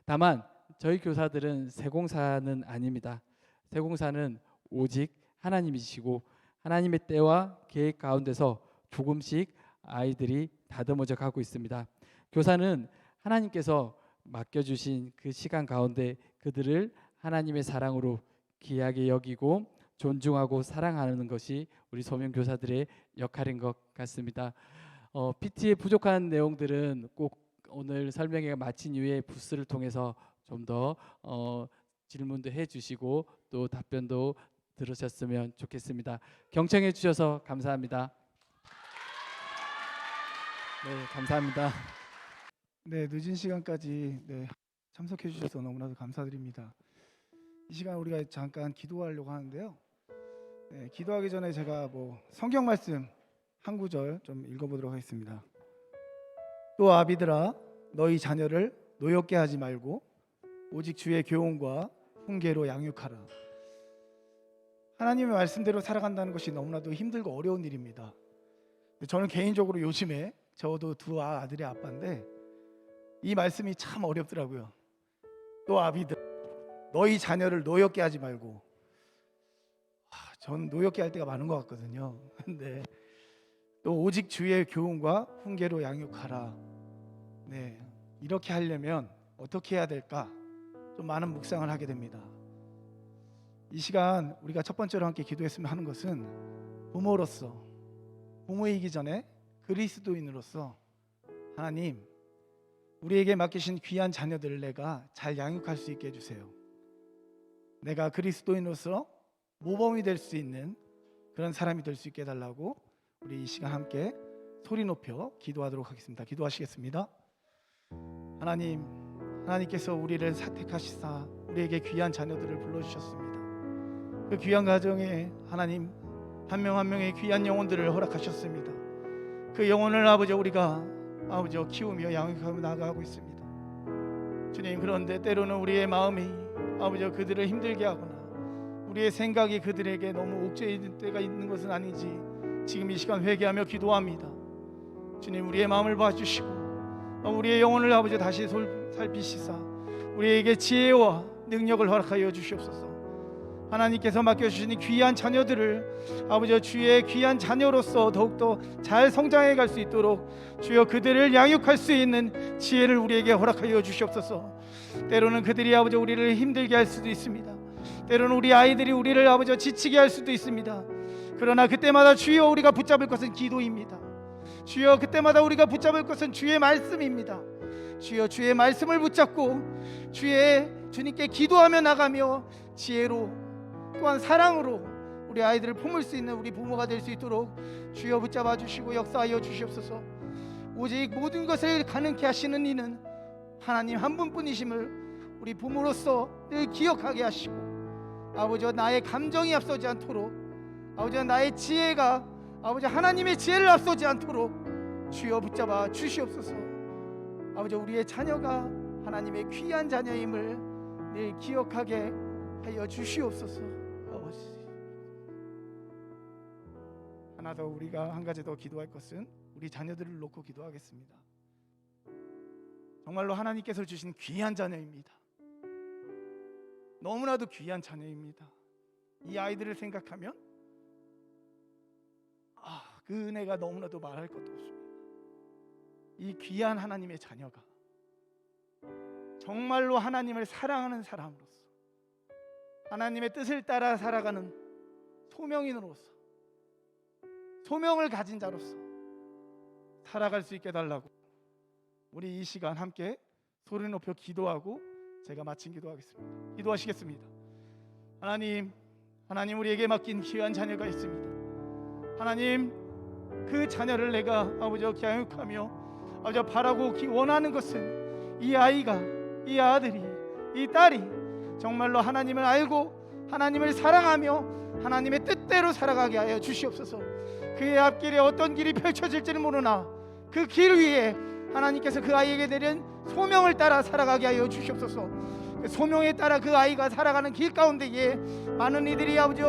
다만 저희 교사들은 세공사는 아닙니다. 세공사는 오직 하나님이시고 하나님의 때와 계획 가운데서 조금씩 아이들이 다듬어져 가고 있습니다. 교사는 하나님께서 맡겨주신 그 시간 가운데 그들을 하나님의 사랑으로 귀하게 여기고 존중하고 사랑하는 것이 우리 소명교사들의 역할인 것 같습니다. PT의 부족한 내용들은 꼭 오늘 설명회가 마친 이후에 부스를 통해서 좀 더 질문도 해주시고 또 답변도 들으셨으면 좋겠습니다. 경청해 주셔서 감사합니다. 네, 감사합니다. 네, 늦은 시간까지 참석해 주셔서 너무나도 감사드립니다. 이 시간 우리가 잠깐 기도하려고 하는데요. 기도하기 전에 제가 성경 말씀 한 구절 좀 읽어보도록 하겠습니다. 또 아비들아 너희 자녀를 노엽게 하지 말고 오직 주의 교훈과 훈계로 양육하라. 하나님의 말씀대로 살아간다는 것이 너무나도 힘들고 어려운 일입니다. 저는 개인적으로 요즘에 저도 두 아들의 아빠인데 이 말씀이 참 어렵더라고요. 또 아비들 너희 자녀를 노엽게 하지 말고. 전 노엽게 할 때가 많은 것 같거든요. 근데 또 오직 주의 교훈과 훈계로 양육하라. 네, 이렇게 하려면 어떻게 해야 될까? 좀 많은 묵상을 하게 됩니다. 이 시간 우리가 첫 번째로 함께 기도했으면 하는 것은 부모로서, 부모이기 전에 그리스도인으로서 하나님 우리에게 맡기신 귀한 자녀들을 내가 잘 양육할 수 있게 해주세요. 내가 그리스도인으로서 모범이 될 수 있는 그런 사람이 될 수 있게 해달라고 우리 이 시간 함께 소리 높여 기도하도록 하겠습니다. 기도하시겠습니다. 하나님, 하나님께서 우리를 선택하시사 우리에게 귀한 자녀들을 불러주셨습니다. 그 귀한 가정에 하나님 한 명 한 명의 귀한 영혼들을 허락하셨습니다. 그 영혼을 아버지 우리가 아버지 키우며 양육하며 나아가고 있습니다. 주님, 그런데 때로는 우리의 마음이 아버지 그들을 힘들게 하거나 우리의 생각이 그들에게 너무 옥죄일 때가 있는 것은 아닌지 지금 이 시간 회개하며 기도합니다. 주님, 우리의 마음을 봐주시고 우리의 영혼을 아버지 다시 살피시사 우리에게 지혜와 능력을 허락하여 주시옵소서. 하나님께서 맡겨주신 귀한 자녀들을 아버지 주의 귀한 자녀로서 더욱더 잘 성장해 갈 수 있도록 주여 그들을 양육할 수 있는 지혜를 우리에게 허락하여 주시옵소서. 때로는 그들이 아버지 우리를 힘들게 할 수도 있습니다. 때로는 우리 아이들이 우리를 아버지 지치게 할 수도 있습니다. 그러나 그때마다 주여 우리가 붙잡을 것은 기도입니다. 주여 그때마다 우리가 붙잡을 것은 주의 말씀입니다. 주여 주의 말씀을 붙잡고 주님께 기도하며 나가며 지혜로 또한 사랑으로 우리 아이들을 품을 수 있는 우리 부모가 될 수 있도록 주여 붙잡아 주시고 역사하여 주시옵소서. 오직 모든 것을 가능케 하시는 이는 하나님 한 분뿐이심을 우리 부모로서 늘 기억하게 하시고 아버지 나의 감정이 앞서지 않도록 아버지 나의 지혜가 아버지 하나님의 지혜를 앞서지 않도록 주여 붙잡아 주시옵소서. 아버지 우리의 자녀가 하나님의 귀한 자녀임을 늘 기억하게 하여 주시옵소서. 아버지 하나 더 우리가 한 가지 더 기도할 것은 우리 자녀들을 놓고 기도하겠습니다. 정말로 하나님께서 주신 귀한 자녀입니다. 너무나도 귀한 자녀입니다. 이 아이들을 생각하면 그 은혜가 너무나도 말할 것도 없습니다. 이 귀한 하나님의 자녀가 정말로 하나님을 사랑하는 사람으로서 하나님의 뜻을 따라 살아가는 소명인으로서 소명을 가진 자로서 살아갈 수 있게 해달라고 우리 이 시간 함께 소리 높여 기도하고 제가 마친 기도하겠습니다. 기도하시겠습니다. 하나님 우리에게 맡긴 귀한 자녀가 있습니다. 하나님 그 자녀를 내가 아버지 양육하며 아버지 바라고 원하는 것은 이 아이가 이 아들이 이 딸이 정말로 하나님을 알고 하나님을 사랑하며 하나님의 뜻대로 살아가게 하여 주시옵소서. 그의 앞길에 어떤 길이 펼쳐질지는 모르나 그 길 위에 하나님께서 그 아이에게 내린 소명을 따라 살아가게 하여 주시옵소서. 그 소명에 따라 그 아이가 살아가는 길 가운데에 많은 이들이 아버지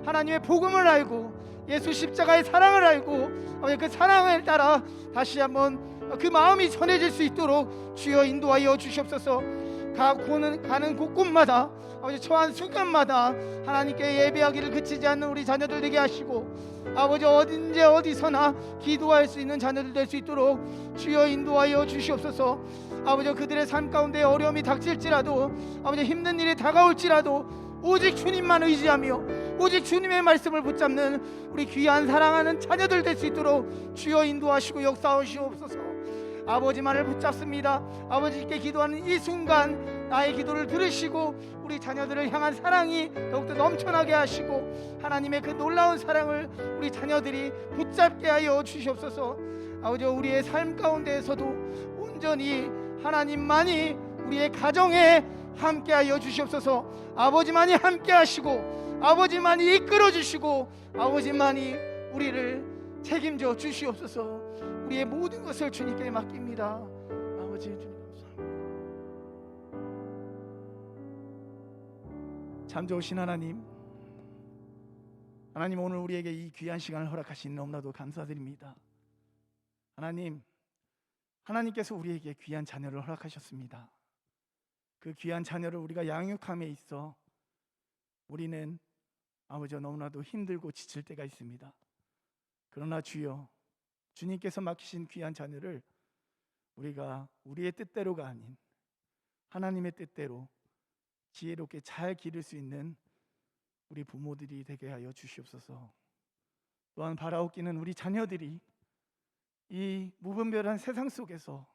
하나님의 복음을 알고 예수 십자가의 사랑을 알고 아버지 그 사랑을 따라 다시 한번 그 마음이 전해질 수 있도록 주여 인도하여 주시옵소서. 가는 곳곳마다 아버지 처한 순간마다 하나님께 예배하기를 그치지 않는 우리 자녀들 되게 하시고 아버지 어딘지 어디서나 기도할 수 있는 자녀들 될 수 있도록 주여 인도하여 주시옵소서. 아버지 그들의 삶 가운데 어려움이 닥칠지라도 아버지 힘든 일이 다가올지라도 오직 주님만 의지하며 오직 주님의 말씀을 붙잡는 우리 귀한 사랑하는 자녀들 될 수 있도록 주여 인도하시고 역사하시옵소서. 아버지만을 붙잡습니다. 아버지께 기도하는 이 순간 나의 기도를 들으시고 우리 자녀들을 향한 사랑이 더욱더 넘쳐나게 하시고 하나님의 그 놀라운 사랑을 우리 자녀들이 붙잡게 하여 주시옵소서. 아버지 우리의 삶 가운데에서도 온전히 하나님만이 우리의 가정에 함께하여 주시옵소서. 아버지만이 함께하시고 아버지만이 이끌어 주시고 아버지만이 우리를 책임져 주시옵소서. 우리의 모든 것을 주님께 맡깁니다. 아버지 주님 감사합니다. 참 좋으신 하나님, 하나님 오늘 우리에게 이 귀한 시간을 허락하신 너무나도 감사드립니다. 하나님, 하나님께서 우리에게 귀한 자녀를 허락하셨습니다. 그 귀한 자녀를 우리가 양육함에 있어 우리는 아버지 너무나도 힘들고 지칠 때가 있습니다. 그러나 주여, 주님께서 맡기신 귀한 자녀를 우리가 우리의 뜻대로가 아닌 하나님의 뜻대로 지혜롭게 잘 기를 수 있는 우리 부모들이 되게 하여 주시옵소서. 또한 바라옵기는 우리 자녀들이 이 무분별한 세상 속에서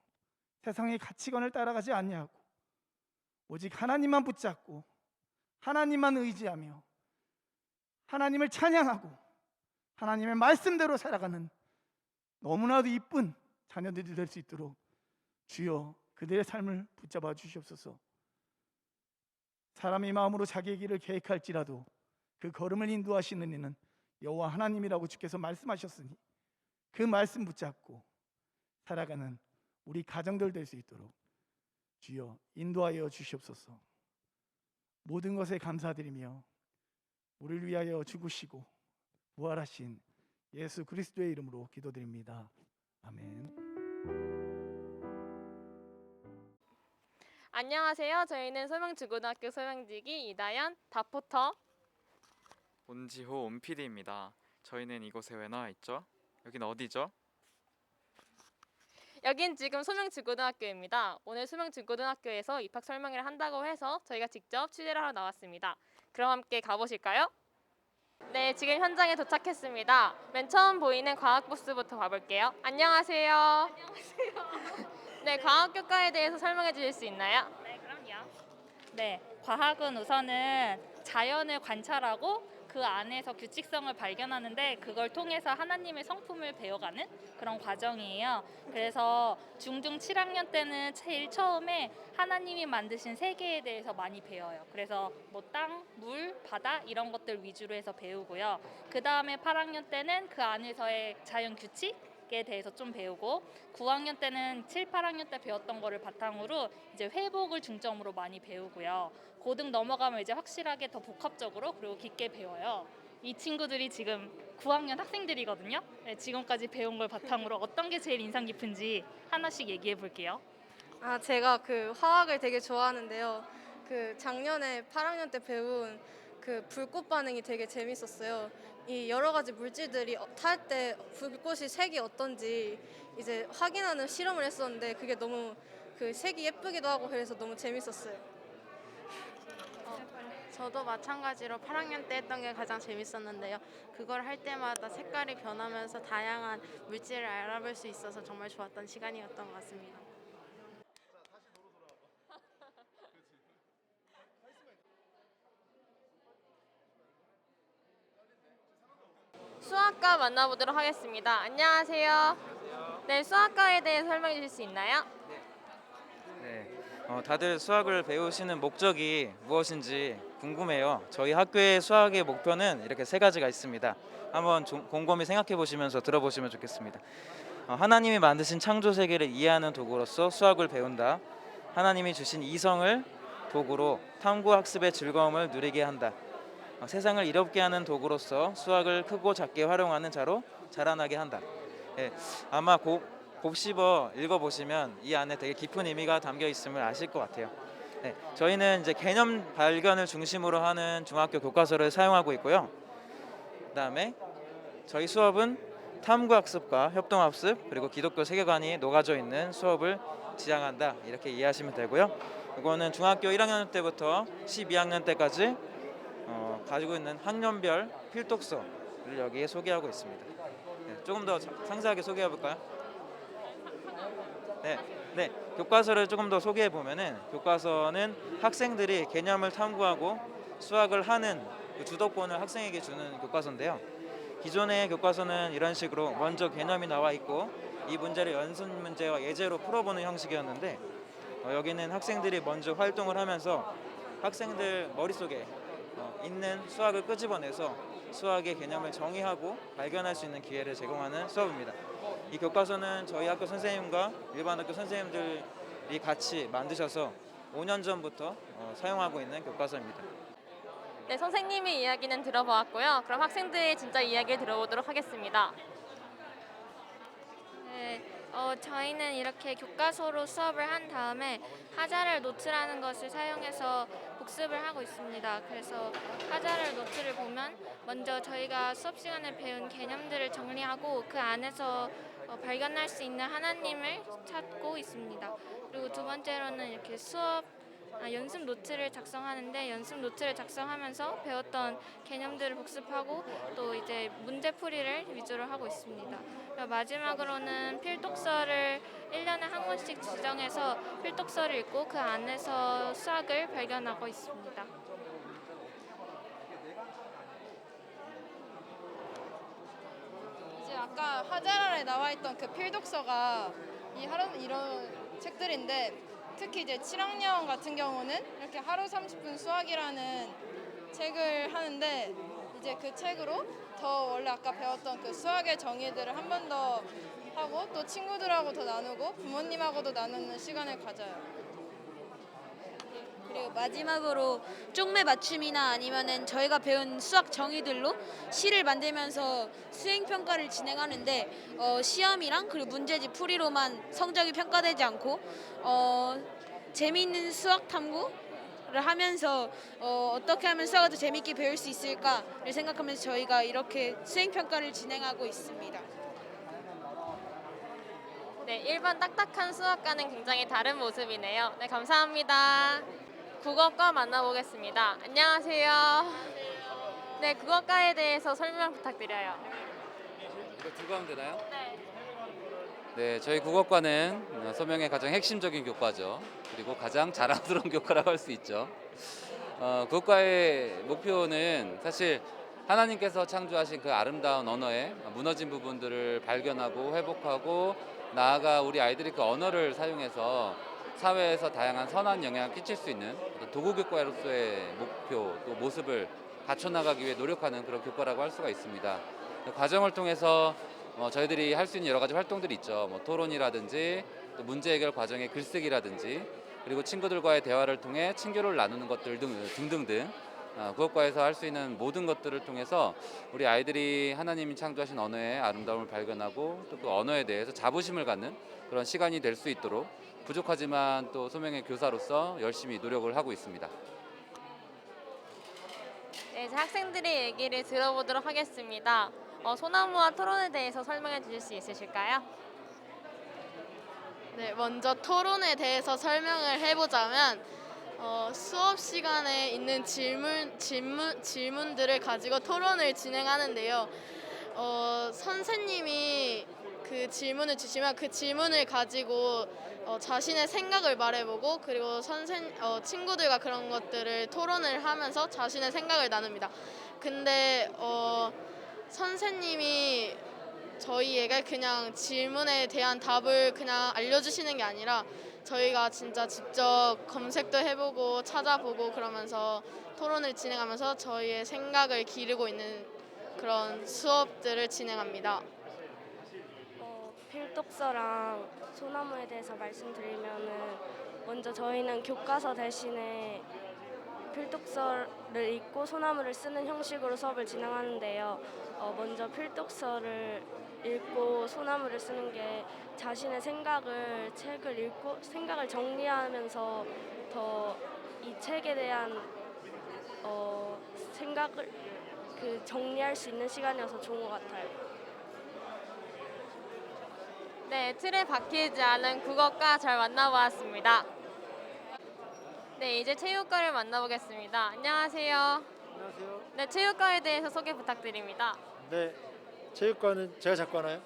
세상의 가치관을 따라가지 아니하고 오직 하나님만 붙잡고 하나님만 의지하며 하나님을 찬양하고 하나님의 말씀대로 살아가는 너무나도 이쁜 자녀들이 될 수 있도록 주여 그들의 삶을 붙잡아 주시옵소서. 사람이 마음으로 자기의 길을 계획할지라도 그 걸음을 인도하시는 이는 여호와 하나님이라고 주께서 말씀하셨으니 그 말씀 붙잡고 살아가는 우리 가정들 될 수 있도록 주여 인도하여 주시옵소서. 모든 것에 감사드리며 우리를 위하여 죽으시고 부활하신 예수 그리스도의 이름으로 기도드립니다. 아멘. 안녕하세요. 저희는 소명중고등학교 소명지기 이다연 다포터 온지호 온PD입니다. 저희는 이곳에 왜 나와 있죠? 여긴 어디죠? 여긴 지금 소명중고등학교입니다. 오늘 소명중고등학교에서 입학 설명회를 한다고 해서 저희가 직접 취재를 하러 나왔습니다. 그럼 함께 가보실까요? 네, 지금 현장에 도착했습니다. 맨 처음 보이는 과학 부스부터 가볼게요. 안녕하세요. 안녕하세요. 네, 과학교과에 대해서 설명해 주실 수 있나요? 네, 그럼요. 네, 과학은 우선은 자연을 관찰하고 그 안에서 규칙성을 발견하는데 그걸 통해서 하나님의 성품을 배워가는 그런 과정이에요. 그래서 중등 7학년 때는 제일 처음에 하나님이 만드신 세계에 대해서 많이 배워요. 그래서 뭐 땅, 물, 바다 이런 것들 위주로 해서 배우고요. 그 다음에 8학년 때는 그 안에서의 자연 규칙에 대해서 좀 배우고 9학년 때는 7, 8학년 때 배웠던 거를 바탕으로 이제 회복을 중점으로 많이 배우고요. 고등 넘어가면 이제 확실하게 더 복합적으로 그리고 깊게 배워요. 이 친구들이 지금 9학년 학생들이거든요. 네, 지금까지 배운 걸 바탕으로 어떤 게 제일 인상 깊은지 하나씩 얘기해 볼게요. 제가 그 화학을 되게 좋아하는데요. 그 작년에 8학년 때 배운 그 불꽃 반응이 되게 재밌었어요. 이 여러 가지 물질들이 탈 때 불꽃이 색이 어떤지 이제 확인하는 실험을 했었는데 그게 너무 그 색이 예쁘기도 하고 그래서 너무 재밌었어요. 저도 마찬가지로 8학년 때 했던 게 가장 재밌었는데요. 그걸 할 때마다 색깔이 변하면서 다양한 물질을 알아볼 수 있어서 정말 좋았던 시간이었던 것 같습니다. 수학과 만나보도록 하겠습니다. 안녕하세요. 네, 수학과에 대해 설명해 주실 수 있나요? 네, 다들 수학을 배우시는 목적이 무엇인지 궁금해요. 저희 학교의 수학의 목표는 이렇게 세 가지가 있습니다. 한번 곰곰이 생각해 보시면서 들어보시면 좋겠습니다. 하나님이 만드신 창조 세계를 이해하는 도구로서 수학을 배운다. 하나님이 주신 이성을 도구로 탐구 학습의 즐거움을 누리게 한다. 세상을 이롭게 하는 도구로서 수학을 크고 작게 활용하는 자로 자라나게 한다. 예, 아마 곱씹어 읽어보시면 이 안에 되게 깊은 의미가 담겨 있음을 아실 것 같아요. 네, 저희는 이제 개념 발견을 중심으로 하는 중학교 교과서를 사용하고 있고요. 그다음에 저희 수업은 탐구학습과 협동학습 그리고 기독교 세계관이 녹아져 있는 수업을 지향한다 이렇게 이해하시면 되고요. 이거는 중학교 1학년 때부터 12학년 때까지 가지고 있는 학년별 필독서를 여기에 소개하고 있습니다. 네, 조금 더 상세하게 소개해 볼까요? 네, 교과서를 조금 더 소개해 보면은 교과서는 학생들이 개념을 탐구하고 수학을 하는 그 주도권을 학생에게 주는 교과서인데요. 기존의 교과서는 이런 식으로 먼저 개념이 나와 있고 이 문제를 연습 문제와 예제로 풀어보는 형식이었는데 여기는 학생들이 먼저 활동을 하면서 학생들 머릿속에 있는 수학을 끄집어내서 수학의 개념을 정의하고 발견할 수 있는 기회를 제공하는 수업입니다. 이 교과서는 저희 학교 선생님과 일반 학교 선생님들이 같이 만드셔서 5년 전부터 사용하고 있는 교과서입니다. 네, 선생님의 이야기는 들어보았고요. 그럼 학생들의 진짜 이야기를 들어보도록 하겠습니다. 네, 저희는 이렇게 교과서로 수업을 한 다음에 하자를 노트라는 것을 사용해서 복습을 하고 있습니다. 그래서 하자를 노트를 보면 먼저 저희가 수업 시간에 배운 개념들을 정리하고 그 안에서 발견할 수 있는 하나님을 찾고 있습니다. 그리고 두 번째로는 이렇게 연습 노트를 작성하는데 연습 노트를 작성하면서 배웠던 개념들을 복습하고 또 이제 문제풀이를 위주로 하고 있습니다. 그리고 마지막으로는 필독서를 1년에 한 권씩 지정해서 필독서를 읽고 그 안에서 수학을 발견하고 있습니다. 이제 아까 하자랄에 나와 있던 그 필독서가 이런 책들인데 특히 이제 7학년 같은 경우는 이렇게 하루 30분 수학이라는 책을 하는데 이제 그 책으로 더 원래 아까 배웠던 그 수학의 정의들을 한 번 더 하고 또 친구들하고 더 나누고 부모님하고도 나누는 시간을 가져요. 그리고 마지막으로 쪽매 맞춤이나 아니면은 저희가 배운 수학 정의들로 시를 만들면서 수행 평가를 진행하는데 시험이랑 그리고 문제집 풀이로만 성적이 평가되지 않고 재미있는 수학 탐구를 하면서 어떻게 하면 수학을 더 재미있게 배울 수 있을까를 생각하면서 저희가 이렇게 수행 평가를 진행하고 있습니다. 네, 일반 딱딱한 수학과는 굉장히 다른 모습이네요. 네, 감사합니다. 국어과 만나보겠습니다. 안녕하세요. 네, 국어과에 대해서 설명 부탁드려요. 이거 들고 하면 되나요? 네. 네, 저희 국어과는 소명의 가장 핵심적인 교과죠. 그리고 가장 자랑스러운 교과라고 할 수 있죠. 국어과의 목표는 사실 하나님께서 창조하신 그 아름다운 언어의 무너진 부분들을 발견하고 회복하고 나아가 우리 아이들이 그 언어를 사용해서 사회에서 다양한 선한 영향을 끼칠 수 있는 도구 교과로서의 목표 또 모습을 갖춰나가기 위해 노력하는 그런 교과라고 할 수가 있습니다. 그 과정을 통해서 저희들이 할 수 있는 여러 가지 활동들이 있죠. 토론이라든지 또 문제 해결 과정의 글쓰기라든지 그리고 친구들과의 대화를 통해 친교를 나누는 것들 등등등 국어과에서 할 수 있는 모든 것들을 통해서 우리 아이들이 하나님이 창조하신 언어의 아름다움을 발견하고 또 그 언어에 대해서 자부심을 갖는 그런 시간이 될 수 있도록 부족하지만 또 소명의 교사로서 열심히 노력을 하고 있습니다. 네, 이제 학생들의 얘기를 들어보도록 하겠습니다. 소나무와 토론에 대해서 설명해 주실 수 있으실까요? 네, 먼저 토론에 대해서 설명을 해보자면 수업 시간에 있는 질문들을 가지고 토론을 진행하는데요. 선생님이 그 질문을 주시면 그 질문을 가지고 자신의 생각을 말해보고 그리고 친구들과 그런 것들을 토론을 하면서 자신의 생각을 나눕니다. 근데 선생님이 저희에게 그냥 질문에 대한 답을 그냥 알려주시는 게 아니라 저희가 진짜 직접 검색도 해보고 찾아보고 그러면서 토론을 진행하면서 저희의 생각을 기르고 있는 그런 수업들을 진행합니다. 필독서랑 소나무에 대해서 말씀드리면은 먼저 저희는 교과서 대신에 필독서를 읽고 소나무를 쓰는 형식으로 수업을 진행하는데요. 먼저 필독서를 읽고 소나무를 쓰는 게 자신의 책을 읽고 생각을 정리하면서 더 이 책에 대한 생각을 정리할 수 있는 시간이어서 좋은 것 같아요. 네, 틀에 박히지 않은 국어과 잘 만나보았습니다. 네, 이제 체육과를 만나보겠습니다. 안녕하세요. 안녕하세요. 네, 체육과에 대해서 소개 부탁드립니다. 네, 체육관은 제가 잡고 하나요?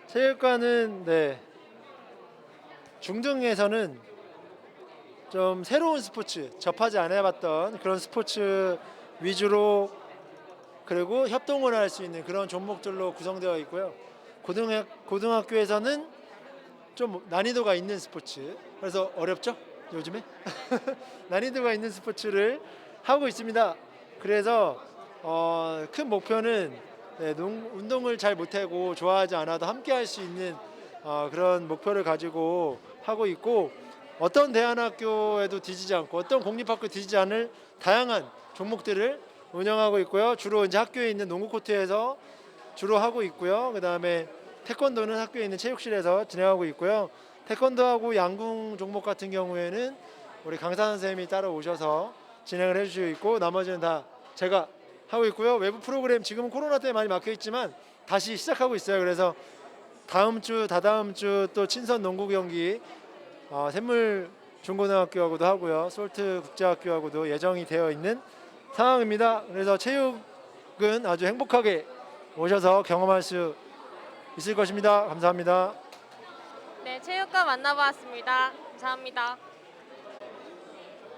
체육관은 중등에서는 좀 새로운 스포츠, 접하지 않아봤던 그런 스포츠 위주로 그리고 협동을 할 수 있는 그런 종목들로 구성되어 있고요. 고등학교에서는 좀 난이도가 있는 스포츠, 그래서 어렵죠? 요즘에? 난이도가 있는 스포츠를 하고 있습니다. 그래서 큰 목표는 운동을 잘 못하고 좋아하지 않아도 함께 할 수 있는 그런 목표를 가지고 하고 있고, 어떤 대안학교에도 뒤지지 않고 어떤 공립학교 뒤지지 않을 다양한 종목들을 운영하고 있고요. 주로 이제 학교에 있는 농구 코트에서 주로 하고 있고요. 그다음에 태권도는 학교에 있는 체육실에서 진행하고 있고요. 태권도하고 양궁 종목 같은 경우에는 우리 강사 선생님이 따로 오셔서 진행을 해주시고 있고, 나머지는 다 제가 하고 있고요. 외부 프로그램 지금은 코로나 때문에 많이 막혀 있지만 다시 시작하고 있어요. 그래서 다음 주, 다다음 주 또 친선 농구 경기 샘물 중고등학교하고도 하고요. 솔트 국제학교하고도 예정이 되어 있는 상황입니다. 그래서 체육은 아주 행복하게 오셔서 경험할 수 있을 것입니다. 감사합니다. 네, 체육과 만나보았습니다. 감사합니다.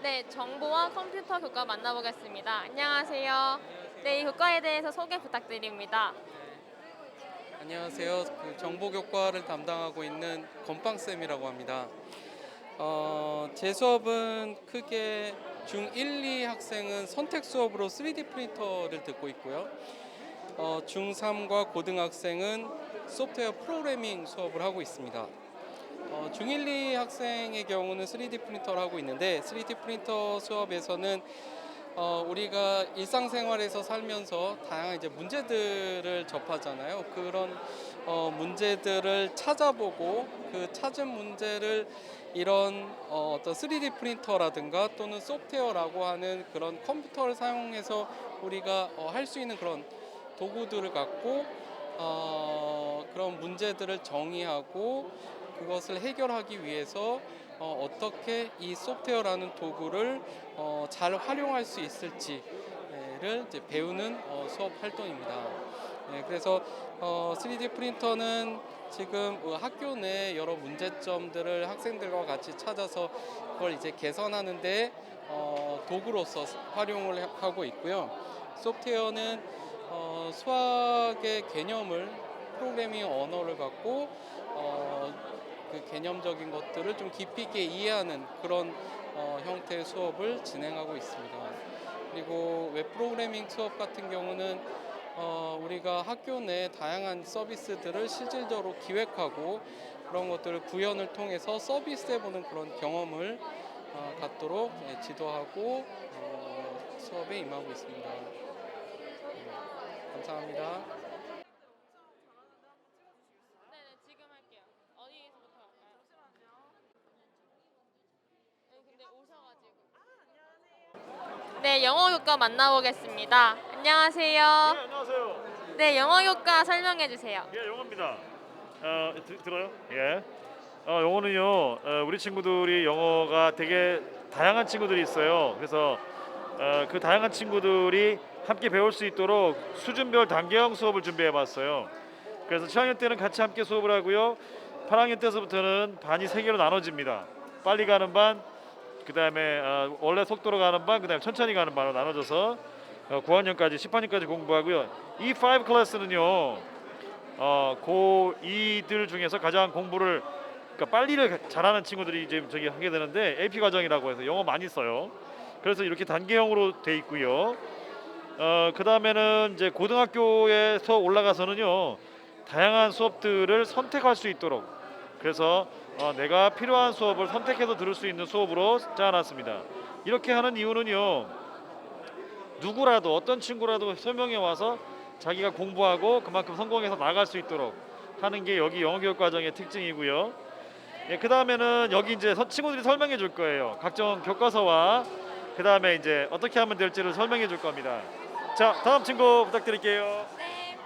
네, 정보와 컴퓨터 교과 만나보겠습니다. 안녕하세요. 네, 이 교과에 대해서 소개 부탁드립니다. 안녕하세요. 정보교과를 담당하고 있는 건빵쌤이라고 합니다. 제 수업은 크게 중1, 2 학생은 선택 수업으로 3D 프린터를 듣고 있고요. 중3과 고등학생은 소프트웨어 프로그래밍 수업을 하고 있습니다. 중1, 2 학생의 경우는 3D 프린터를 하고 있는데, 3D 프린터 수업에서는 우리가 일상생활에서 살면서 다양한 이제 문제들을 접하잖아요. 그런 문제들을 찾아보고 그 찾은 문제를 이런 어떤 3D 프린터라든가 또는 소프트웨어라고 하는 그런 컴퓨터를 사용해서 우리가 할 수 있는 그런 도구들을 갖고 그런 문제들을 정의하고 그것을 해결하기 위해서 어떻게 이 소프트웨어라는 도구를 잘 활용할 수 있을지를 이제 배우는 수업 활동입니다. 그래서 3D 프린터는 지금 학교 내 여러 문제점들을 학생들과 같이 찾아서 그걸 이제 개선하는데 도구로서 활용을 하고 있고요. 소프트웨어는 수학의 개념을 프로그래밍 언어를 갖고 그 개념적인 것들을 좀 깊이 있게 이해하는 그런 형태의 수업을 진행하고 있습니다. 그리고 웹 프로그래밍 수업 같은 경우는 우리가 학교 내 다양한 서비스들을 실질적으로 기획하고 그런 것들을 구현을 통해서 서비스해보는 그런 경험을 갖도록 지도하고 수업에 임하고 있습니다. 감사합니다. 네, 영어 교과 만나보겠습니다. 안녕하세요. 네, 안녕하세요. 네, 영어 교과 설명해 주세요. 예, 영어입니다. 들어요? 예. 영어는요, 우리 친구들이 영어가 되게 다양한 친구들이 있어요. 그래서 그 다양한 친구들이 함께 배울 수 있도록 수준별 단계형 수업을 준비해봤어요. 그래서 7학년 때는 같이 함께 수업을 하고요. 8학년 때서부터는 반이 3개로 나눠집니다. 빨리 가는 반, 그 다음에 원래 속도로 가는 반, 그 다음에 천천히 가는 반으로 나눠져서 9학년까지 10학년까지 공부하고요. 이 5 클래스는요, 고2들 중에서 가장 공부를 그러니까 빨리를 잘하는 친구들이 이제 저기 하게 되는데 AP 과정이라고 해서 영어 많이 써요. 그래서 이렇게 단계형으로 돼 있고요. 그 다음에는 이제 고등학교에서 올라가서는요, 다양한 수업들을 선택할 수 있도록, 그래서 내가 필요한 수업을 선택해서 들을 수 있는 수업으로 짜놨습니다. 이렇게 하는 이유는요, 누구라도 어떤 친구라도 설명회 와서 자기가 공부하고 그만큼 성공해서 나갈 수 있도록 하는 게 여기 영어교육 과정의 특징이고요. 그 다음에는 여기 이제 친구들이 설명해 줄 거예요. 각종 교과서와 그 다음에 이제 어떻게 하면 될지를 설명해 줄 겁니다. 자, 다음 친구 부탁드릴게요. 네.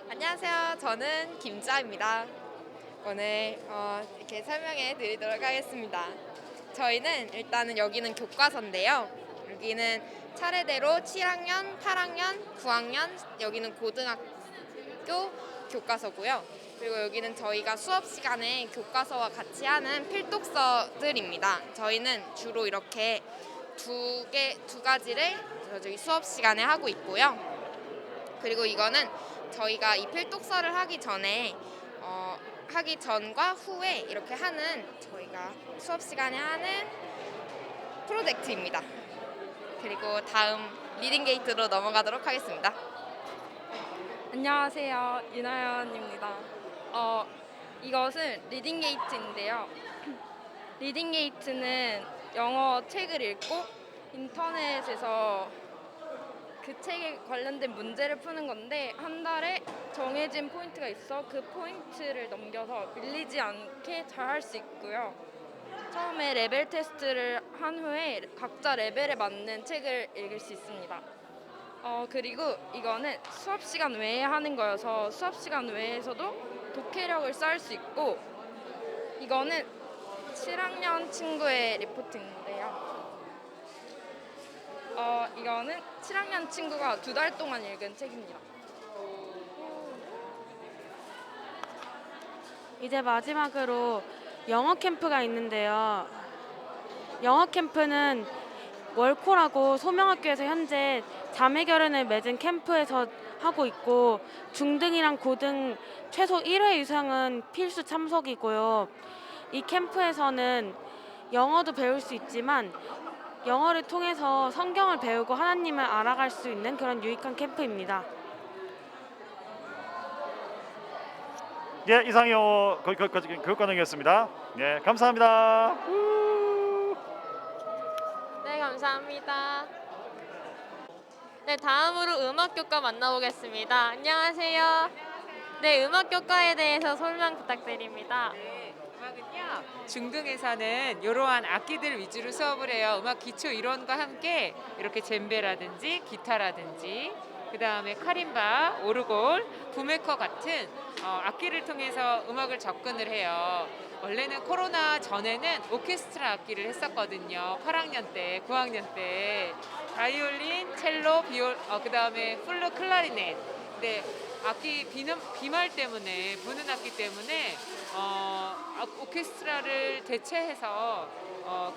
안녕하세요. 저는 김자입니다. 오늘 이렇게 설명해 드리도록 하겠습니다. 저희는 일단은 여기는 교과서인데요. 여기는 차례대로 7학년, 8학년, 9학년, 여기는 고등학교 교과서고요. 그리고 여기는 저희가 수업 시간에 교과서와 같이 하는 필독서들입니다. 저희는 주로 이렇게 두 가지를 저희 수업 시간에 하고 있고요. 그리고 이거는 저희가 이 필독서를 하기 전과 후에 이렇게 하는 저희가 수업 시간에 하는 프로젝트입니다. 그리고 다음 리딩 게이트로 넘어가도록 하겠습니다. 안녕하세요. 윤하연입니다. 이것은 리딩 게이트인데요. 리딩 게이트는 영어 책을 읽고 인터넷에서 그 책에 관련된 문제를 푸는 건데 한 달에 정해진 포인트가 있어 그 포인트를 넘겨서 밀리지 않게 잘 할 수 있고요. 처음에 레벨 테스트를 한 후에 각자 레벨에 맞는 책을 읽을 수 있습니다. 그리고 이거는 수업 시간 외에 하는 거여서 수업 시간 외에서도 독해력을 쌓을 수 있고 이거는 7학년 친구의 리포트인데요. 이거는 7학년 친구가 2달 동안 읽은 책입니다. 이제 마지막으로 영어 캠프가 있는데요. 영어 캠프는 월코라고 소명학교에서 현재 자매결연을 맺은 캠프에서 하고 있고 중등이랑 고등 최소 1회 이상은 필수 참석이고요. 이 캠프에서는 영어도 배울 수 있지만 영어를 통해서 성경을 배우고 하나님을 알아갈 수 있는 그런 유익한 캠프입니다. 예, 이상 영어 교육과정이었습니다. 예, 감사합니다. 네, 감사합니다. 네, 다음으로 음악교과 만나보겠습니다. 안녕하세요. 네, 음악교과에 대해서 설명 부탁드립니다. 음악은요, 중등에서는 이러한 악기들 위주로 수업을 해요. 음악 기초 이론과 함께 이렇게 젬베라든지 기타라든지 그 다음에 카림바, 오르골, 부메커 같은 악기를 통해서 음악을 접근을 해요. 원래는 코로나 전에는 오케스트라 악기를 했었거든요. 8학년 때, 9학년 때 바이올린, 첼로, 그 다음에 플루, 클라리넷. 근데 악기 비말 때문에 부는 악기 때문에 오케스트라를 대체해서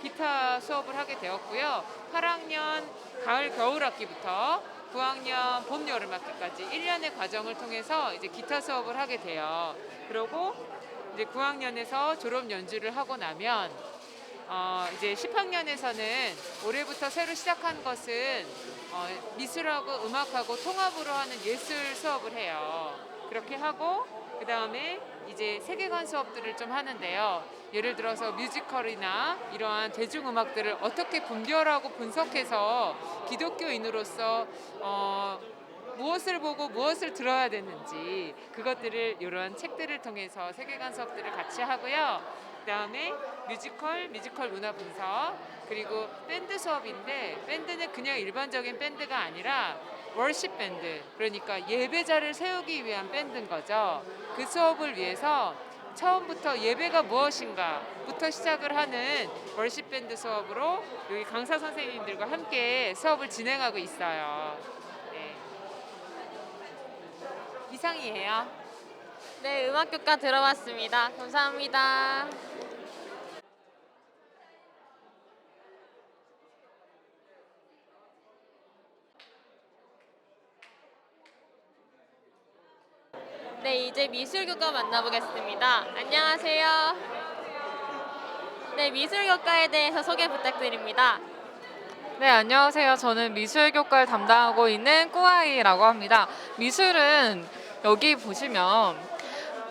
기타 수업을 하게 되었고요. 8학년 가을 겨울 학기부터 9학년 봄 여름 학기까지 1년의 과정을 통해서 이제 기타 수업을 하게 돼요. 그리고 이제 9학년에서 졸업 연주를 하고 나면 이제 10학년에서는 올해부터 새로 시작한 것은 미술하고 음악하고 통합으로 하는 예술 수업을 해요. 그렇게 하고 그 다음에 이제 세계관 수업들을 좀 하는데요. 예를 들어서 뮤지컬이나 이러한 대중음악들을 어떻게 분별하고 분석해서 기독교인으로서 무엇을 보고 무엇을 들어야 되는지 그것들을 이러한 책들을 통해서 세계관 수업들을 같이 하고요. 그 다음에 뮤지컬 문화 분석, 그리고 밴드 수업인데 밴드는 그냥 일반적인 밴드가 아니라 월십 밴드, 그러니까 예배자를 세우기 위한 밴드인 거죠. 그 수업을 위해서 처음부터 예배가 무엇인가부터 시작을 하는 월십 밴드 수업으로 여기 강사 선생님들과 함께 수업을 진행하고 있어요. 네. 이상이에요. 네, 음악교과 들어봤습니다. 감사합니다. 네, 이제 미술교과 만나보겠습니다. 안녕하세요. 네, 미술교과에 대해서 소개 부탁드립니다. 네, 안녕하세요. 저는 미술교과를 담당하고 있는 꾸아이라고 합니다. 미술은 여기 보시면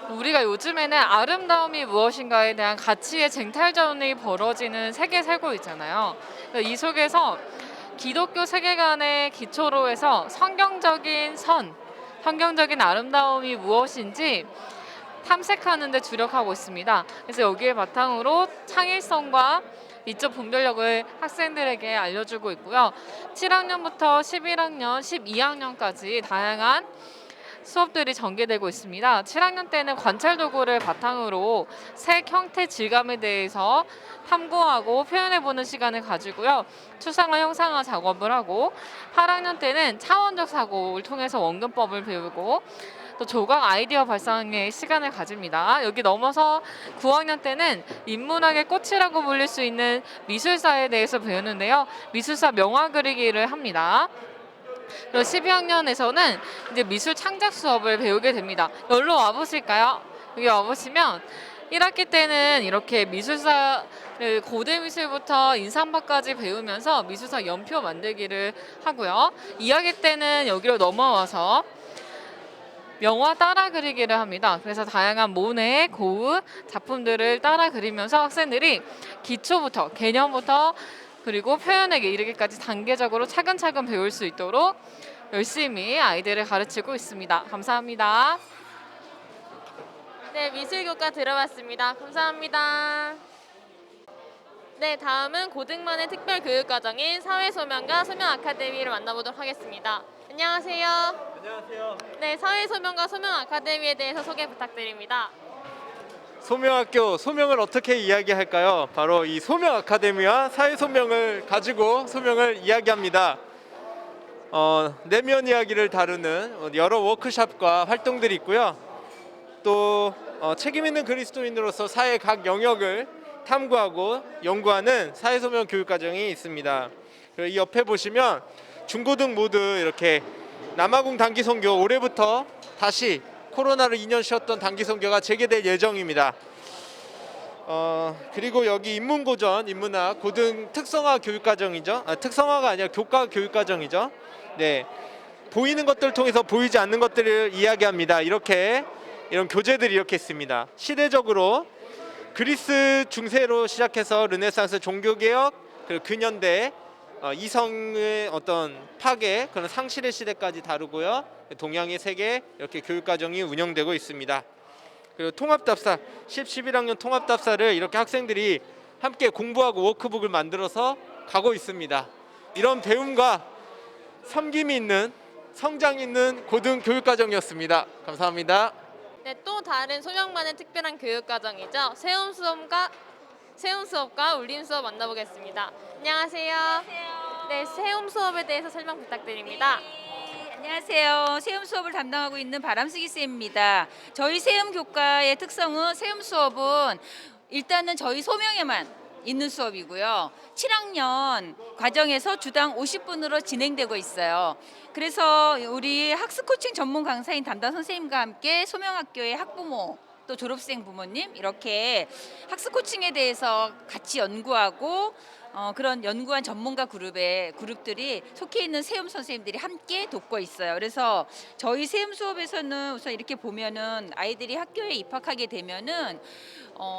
우리가 요즘에는 아름다움이 무엇인가에 대한 가치의 쟁탈전이 벌어지는 세계에 살고 있잖아요. 이 속에서 기독교 세계관의 기초로 해서 성경적인 성경적인 아름다움이 무엇인지 탐색하는 데 주력하고 있습니다. 그래서 여기에 바탕으로 창의성과 미적 분별력을 학생들에게 알려주고 있고요. 7학년부터 11학년, 12학년까지 다양한 수업들이 전개되고 있습니다. 7학년 때는 관찰 도구를 바탕으로 색, 형태, 질감에 대해서 탐구하고 표현해보는 시간을 가지고요. 추상화, 형상화 작업을 하고 8학년 때는 차원적 사고를 통해서 원근법을 배우고 또 조각 아이디어 발상의 시간을 가집니다. 여기 넘어서 9학년 때는 인문학의 꽃이라고 불릴 수 있는 미술사에 대해서 배우는데요. 미술사 명화 그리기를 합니다. 그리고 12학년에서는 이제 미술 창작 수업을 배우게 됩니다. 여기로 와보실까요? 여기 와보시면 1학기 때는 이렇게 미술사를 고대 미술부터 인상파까지 배우면서 미술사 연표 만들기를 하고요. 2학기 때는 여기로 넘어와서 명화 따라 그리기를 합니다. 그래서 다양한 모네, 고흐 작품들을 따라 그리면서 학생들이 기초부터 개념부터 그리고 표현에 이르기까지 단계적으로 차근차근 배울 수 있도록 열심히 아이들을 가르치고 있습니다. 감사합니다. 네, 미술교과 들어봤습니다. 감사합니다. 네, 다음은 고등반의 특별교육과정인 사회소명과 소명아카데미를 만나보도록 하겠습니다. 안녕하세요. 안녕하세요. 네, 사회소명과 소명아카데미에 대해서 소개 부탁드립니다. 소명학교 소명을 어떻게 이야기할까요? 바로 이 소명 아카데미와 사회 소명을 가지고 소명을 이야기합니다. 내면 이야기를 다루는 여러 워크숍과 활동들이 있고요. 또 책임 있는 그리스도인으로서 사회 각 영역을 탐구하고 연구하는 사회 소명 교육 과정이 있습니다. 그리고 이 옆에 보시면 중고등 모두 이렇게 남아공 단기 선교 올해부터 다시 코로나로 2년 쉬었던 단기 선교가 재개될 예정입니다. 그리고 여기 인문고전, 인문학, 고등 특성화 교육과정이죠. 특성화가 아니라 교과 교육과정이죠. 네, 보이는 것들을 통해서 보이지 않는 것들을 이야기합니다. 이런 교재들이 이렇게 있습니다. 시대적으로 그리스 중세로 시작해서 르네상스 종교개혁, 그리고 근현대 이성의 어떤 파괴, 그런 상실의 시대까지 다루고요. 동양의 세계 이렇게 교육과정이 운영되고 있습니다. 그리고 통합답사 11학년 통합답사를 이렇게 학생들이 함께 공부하고 워크북을 만들어서 가고 있습니다. 이런 배움과 섬김이 있는 성장 있는 고등 교육과정이었습니다. 감사합니다. 네, 또 다른 소명반의 특별한 교육과정이죠. 세움 수업과 울림 수업 만나보겠습니다. 안녕하세요. 네, 세움 수업에 대해서 설명 부탁드립니다. 안녕하세요. 세움 수업을 담당하고 있는 바람쓰기 쌤입니다. 저희 세움 교과의 특성은 세움 수업은 일단은 저희 소명에만 있는 수업이고요. 7학년 과정에서 주당 50분으로 진행되고 있어요. 그래서 우리 학습 코칭 전문 강사인 담당 선생님과 함께 소명학교의 학부모 또 졸업생 부모님 이렇게 학습 코칭에 대해서 같이 연구하고 그런 연구한 전문가 그룹들이 속해 있는 세움 선생님들이 함께 돕고 있어요. 그래서 저희 세움 수업에서는 우선 이렇게 보면은 아이들이 학교에 입학하게 되면은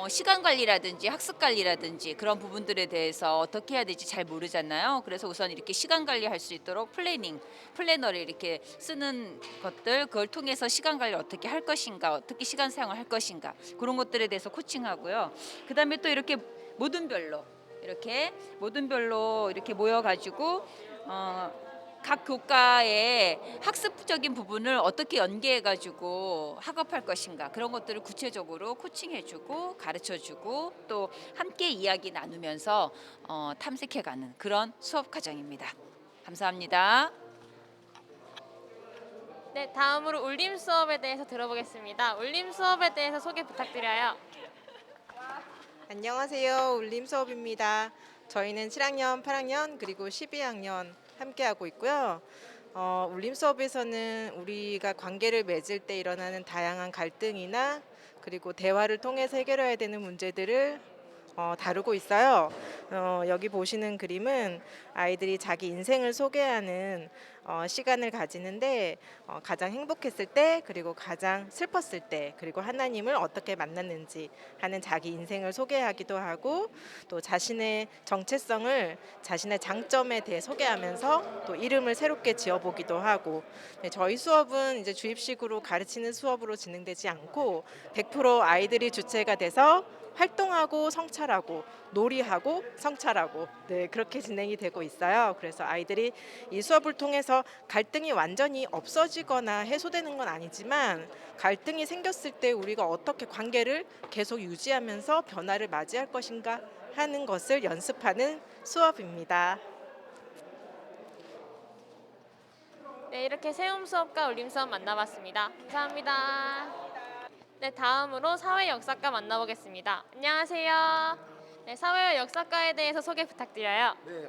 시간 관리라든지 학습 관리라든지 그런 부분들에 대해서 어떻게 해야 될지 잘 모르잖아요. 그래서 우선 이렇게 시간 관리할 수 있도록 플래너를 이렇게 쓰는 것들, 그걸 통해서 시간 관리를 어떻게 할 것인가, 어떻게 시간 사용을 할 것인가 그런 것들에 대해서 코칭하고요. 그다음에 또 이렇게 모든별로 이렇게 모여가지고 각 교과의 학습적인 부분을 어떻게 연계해가지고 학업할 것인가 그런 것들을 구체적으로 코칭해주고 가르쳐주고 또 함께 이야기 나누면서 탐색해가는 그런 수업 과정입니다. 감사합니다. 네, 다음으로 울림 수업에 대해서 들어보겠습니다. 울림 수업에 대해서 소개 부탁드려요. 안녕하세요. 울림 수업입니다. 저희는 7학년, 8학년 그리고 12학년 함께하고 있고요. 울림 수업에서는 우리가 관계를 맺을 때 일어나는 다양한 갈등이나 그리고 대화를 통해서 해결해야 되는 문제들을 다루고 있어요. 여기 보시는 그림은 아이들이 자기 인생을 소개하는 시간을 가지는데 가장 행복했을 때, 그리고 가장 슬펐을 때, 그리고 하나님을 어떻게 만났는지 하는 자기 인생을 소개하기도 하고, 또 자신의 정체성을, 자신의 장점에 대해 소개하면서 또 이름을 새롭게 지어보기도 하고. 네, 저희 수업은 이제 주입식으로 가르치는 수업으로 진행되지 않고 100% 아이들이 주체가 돼서 활동하고 성찰하고 놀이하고 성찰하고, 네, 그렇게 진행이 되고 있어요. 그래서 아이들이 이 수업을 통해서 갈등이 완전히 없어지거나 해소되는 건 아니지만, 갈등이 생겼을 때 우리가 어떻게 관계를 계속 유지하면서 변화를 맞이할 것인가 하는 것을 연습하는 수업입니다. 네, 이렇게 세움 수업과 울림 수업 만나봤습니다. 감사합니다. 네, 다음으로 사회 역사과 만나보겠습니다. 안녕하세요. 네, 사회와 역사과에 대해서 소개 부탁드려요. 네,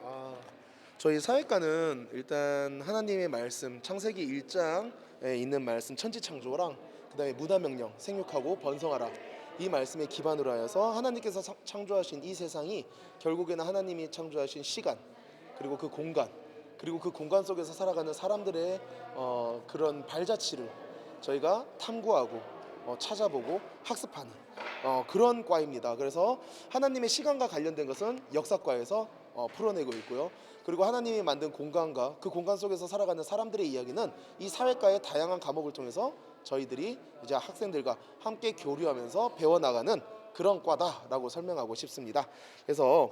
저희 사회과는 일단 하나님의 말씀, 창세기 1장에 있는 말씀 천지창조랑 그다음에 무다명령, 생육하고 번성하라, 이 말씀에 기반으로 하여서 하나님께서 창조하신 이 세상이 결국에는 하나님이 창조하신 시간, 그리고 그 공간, 그리고 그 공간 속에서 살아가는 사람들의 그런 발자취를 저희가 탐구하고 찾아보고 학습하는 그런 과입니다. 그래서 하나님의 시간과 관련된 것은 역사과에서 풀어내고 있고요. 그리고 하나님이 만든 공간과 그 공간 속에서 살아가는 사람들의 이야기는 이 사회과의 다양한 과목을 통해서 저희들이 이제 학생들과 함께 교류하면서 배워나가는 그런 과다라고 설명하고 싶습니다. 그래서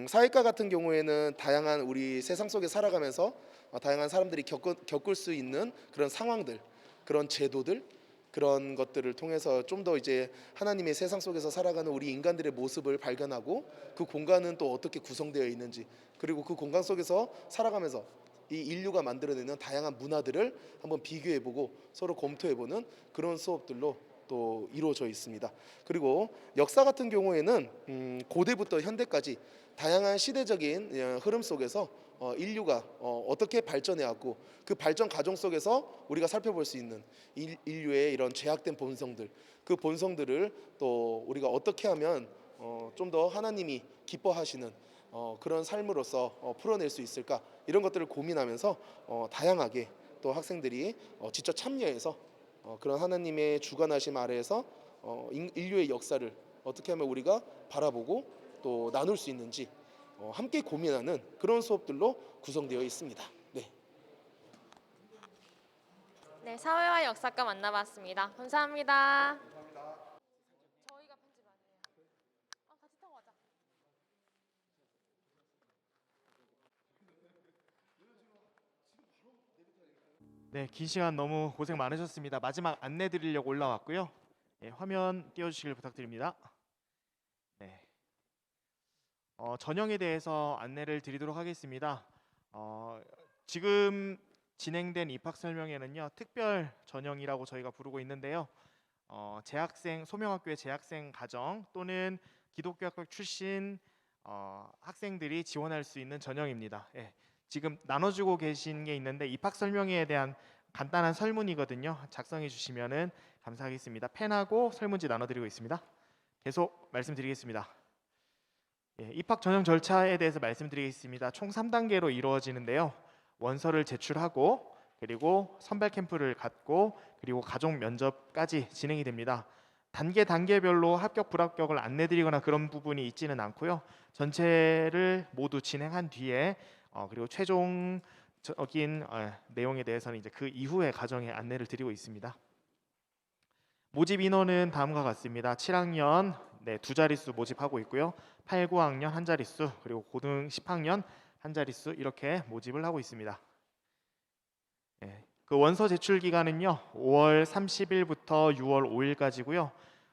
사회과 같은 경우에는 다양한 우리 세상 속에 살아가면서 다양한 사람들이 겪을 수 있는 그런 상황들, 그런 제도들, 그런 것들을 통해서 좀 더 이제 하나님의 세상 속에서 살아가는 우리 인간들의 모습을 발견하고, 그 공간은 또 어떻게 구성되어 있는지, 그리고 그 공간 속에서 살아가면서 이 인류가 만들어내는 다양한 문화들을 한번 비교해보고 서로 검토해보는 그런 수업들로 또 이루어져 있습니다. 그리고 역사 같은 경우에는 고대부터 현대까지 다양한 시대적인 흐름 속에서 인류가 어떻게 발전해왔고, 그 발전 과정 속에서 우리가 살펴볼 수 있는 인류의 이런 죄악된 본성들, 그 본성들을 또 우리가 어떻게 하면 좀 더 하나님이 기뻐하시는 그런 삶으로서 풀어낼 수 있을까, 이런 것들을 고민하면서 다양하게 또 학생들이 직접 참여해서 그런 하나님의 주관하심 아래에서 인류의 역사를 어떻게 하면 우리가 바라보고 또 나눌 수 있는지 함께 고민하는 그런 수업들로 구성되어 있습니다. 네. 네, 사회와 역사과 만나봤습니다. 감사합니다. 저희가 편집 안 해요. 같이 타고 가자. 네, 긴 시간 너무 고생 많으셨습니다. 마지막 안내 드리려고 올라왔고요. 예, 화면 띄워주시길 부탁드립니다. 네. 전형에 대해서 안내를 드리도록 하겠습니다. 지금 진행된 입학 설명회는요, 특별 전형이라고 저희가 부르고 있는데요. 재학생, 소명학교의 재학생 가정 또는 기독교 학교 출신 학생들이 지원할 수 있는 전형입니다. 예, 지금 나눠주고 계신 게 있는데 입학 설명회에 대한 간단한 설문이거든요. 작성해 주시면은 감사하겠습니다. 펜하고 설문지 나눠드리고 있습니다. 계속 말씀드리겠습니다. 예, 입학 전형 절차에 대해서 말씀드리겠습니다. 총 3단계로 이루어지는데요. 원서를 제출하고, 그리고 선발 캠프를 갖고, 그리고 가족 면접까지 진행이 됩니다. 단계별로 합격 불합격을 안내드리거나 그런 부분이 있지는 않고요. 전체를 모두 진행한 뒤에 그리고 최종적인 내용에 대해서는 이제 그 이후에 과정에 안내를 드리고 있습니다. 모집 인원은 다음과 같습니다. 7학년 네, 2자릿수 모집하고 있고요. 8, 9학년 1자릿수, 그리고 고등 10학년 1자릿수 이렇게 모집을 하고 있습니다. 네, 그 원서 제출 기간은요 5월 30일부터 6월 5일까지고요.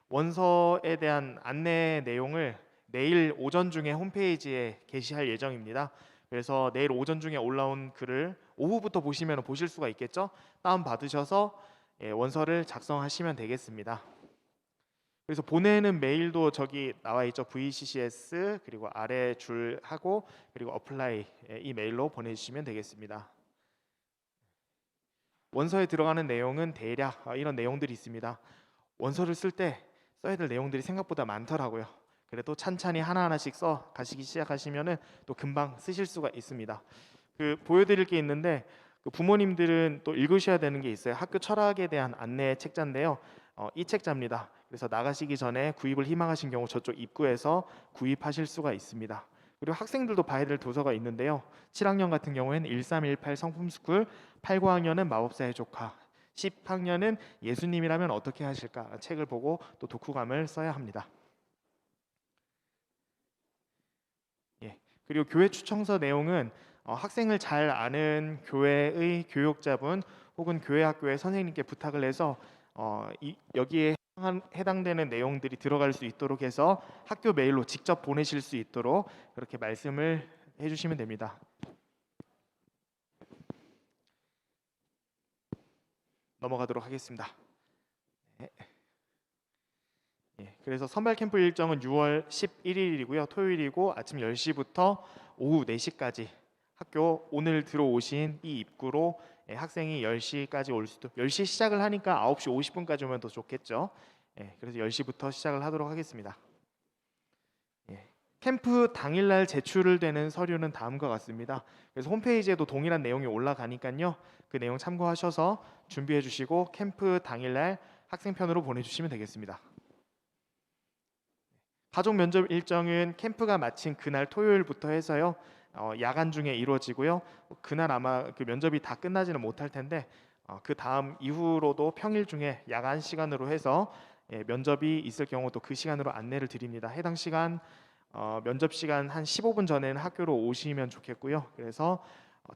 원서에 대한 안내 내용을 내일 오전 중에 홈페이지에 게시할 예정입니다. 그래서 내일 오전 중에 올라온 글을 오후부터 보시면 보실 수가 있겠죠. 다운 받으셔서 원서를 작성하시면 되겠습니다. 그래서 보내는 메일도 저기 나와 있죠. VCCS 그리고 아래 줄하고 그리고 어플라이 이 메일로 보내주시면 되겠습니다. 원서에 들어가는 내용은 대략 이런 내용들이 있습니다. 원서를 쓸 때 써야 될 내용들이 생각보다 많더라고요. 그래도 찬찬히 하나하나씩 써 가시기 시작하시면은 또 금방 쓰실 수가 있습니다. 그 보여드릴 게 있는데 그 부모님들은 또 읽으셔야 되는 게 있어요. 학교 철학에 대한 안내 책자인데요. 이 책자입니다. 그래서 나가시기 전에 구입을 희망하신 경우 저쪽 입구에서 구입하실 수가 있습니다. 그리고 학생들도 봐야 될 도서가 있는데요. 7학년 같은 경우에는 1318 성품스쿨, 8, 9학년은 마법사의 조카, 10학년은 예수님이라면 어떻게 하실까 책을 보고 또 독후감을 써야 합니다. 예. 그리고 교회 추천서 내용은 학생을 잘 아는 교회의 교육자분 혹은 교회 학교의 선생님께 부탁을 해서 여기에 해당되는 내용들이 들어갈 수 있도록 해서 학교 메일로 직접 보내실 수 있도록 그렇게 말씀을 해주시면 됩니다. 넘어가도록 하겠습니다. 네. 예, 그래서 선발 캠프 일정은 6월 11일이고요. 토요일이고 아침 10시부터 오후 4시까지 학교 오늘 들어오신 이 입구로 학생이 10시까지 올 수도 10시 시작을 하니까 9시 50분까지 오면 더 좋겠죠. 그래서 10시부터 시작을 하도록 하겠습니다. 캠프 당일날 제출되는 서류는 다음과 같습니다. 그래서 홈페이지에도 동일한 내용이 올라가니까요. 그 내용 참고하셔서 준비해 주시고 캠프 당일날 학생편으로 보내주시면 되겠습니다. 가족 면접 일정은 캠프가 마친 그날 토요일부터 해서요. 야간 중에 이루어지고요. 그날 아마 그 면접이 다 끝나지는 못할 텐데 그 다음 이후로도 평일 중에 야간 시간으로 해서 면접이 있을 경우도 그 시간으로 안내를 드립니다. 해당 시간 면접 시간 한 15분 전에는 학교로 오시면 좋겠고요. 그래서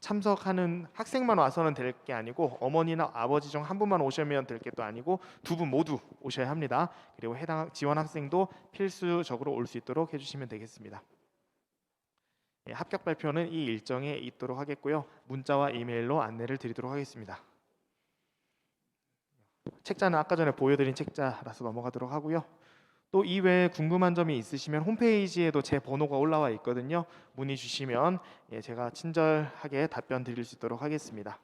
참석하는 학생만 와서는 될 게 아니고 어머니나 아버지 중 한 분만 오시면 될 게 또 아니고 두 분 모두 오셔야 합니다. 그리고 해당 지원 학생도 필수적으로 올 수 있도록 해주시면 되겠습니다. 합격 발표는 이 일정에 있도록 하겠고요. 문자와 이메일로 안내를 드리도록 하겠습니다. 책자는 아까 전에 보여드린 책자라서 넘어가도록 하고요. 또 이외에 궁금한 점이 있으시면 홈페이지에도 제 번호가 올라와 있거든요. 문의 주시면 제가 친절하게 답변 드릴 수 있도록 하겠습니다.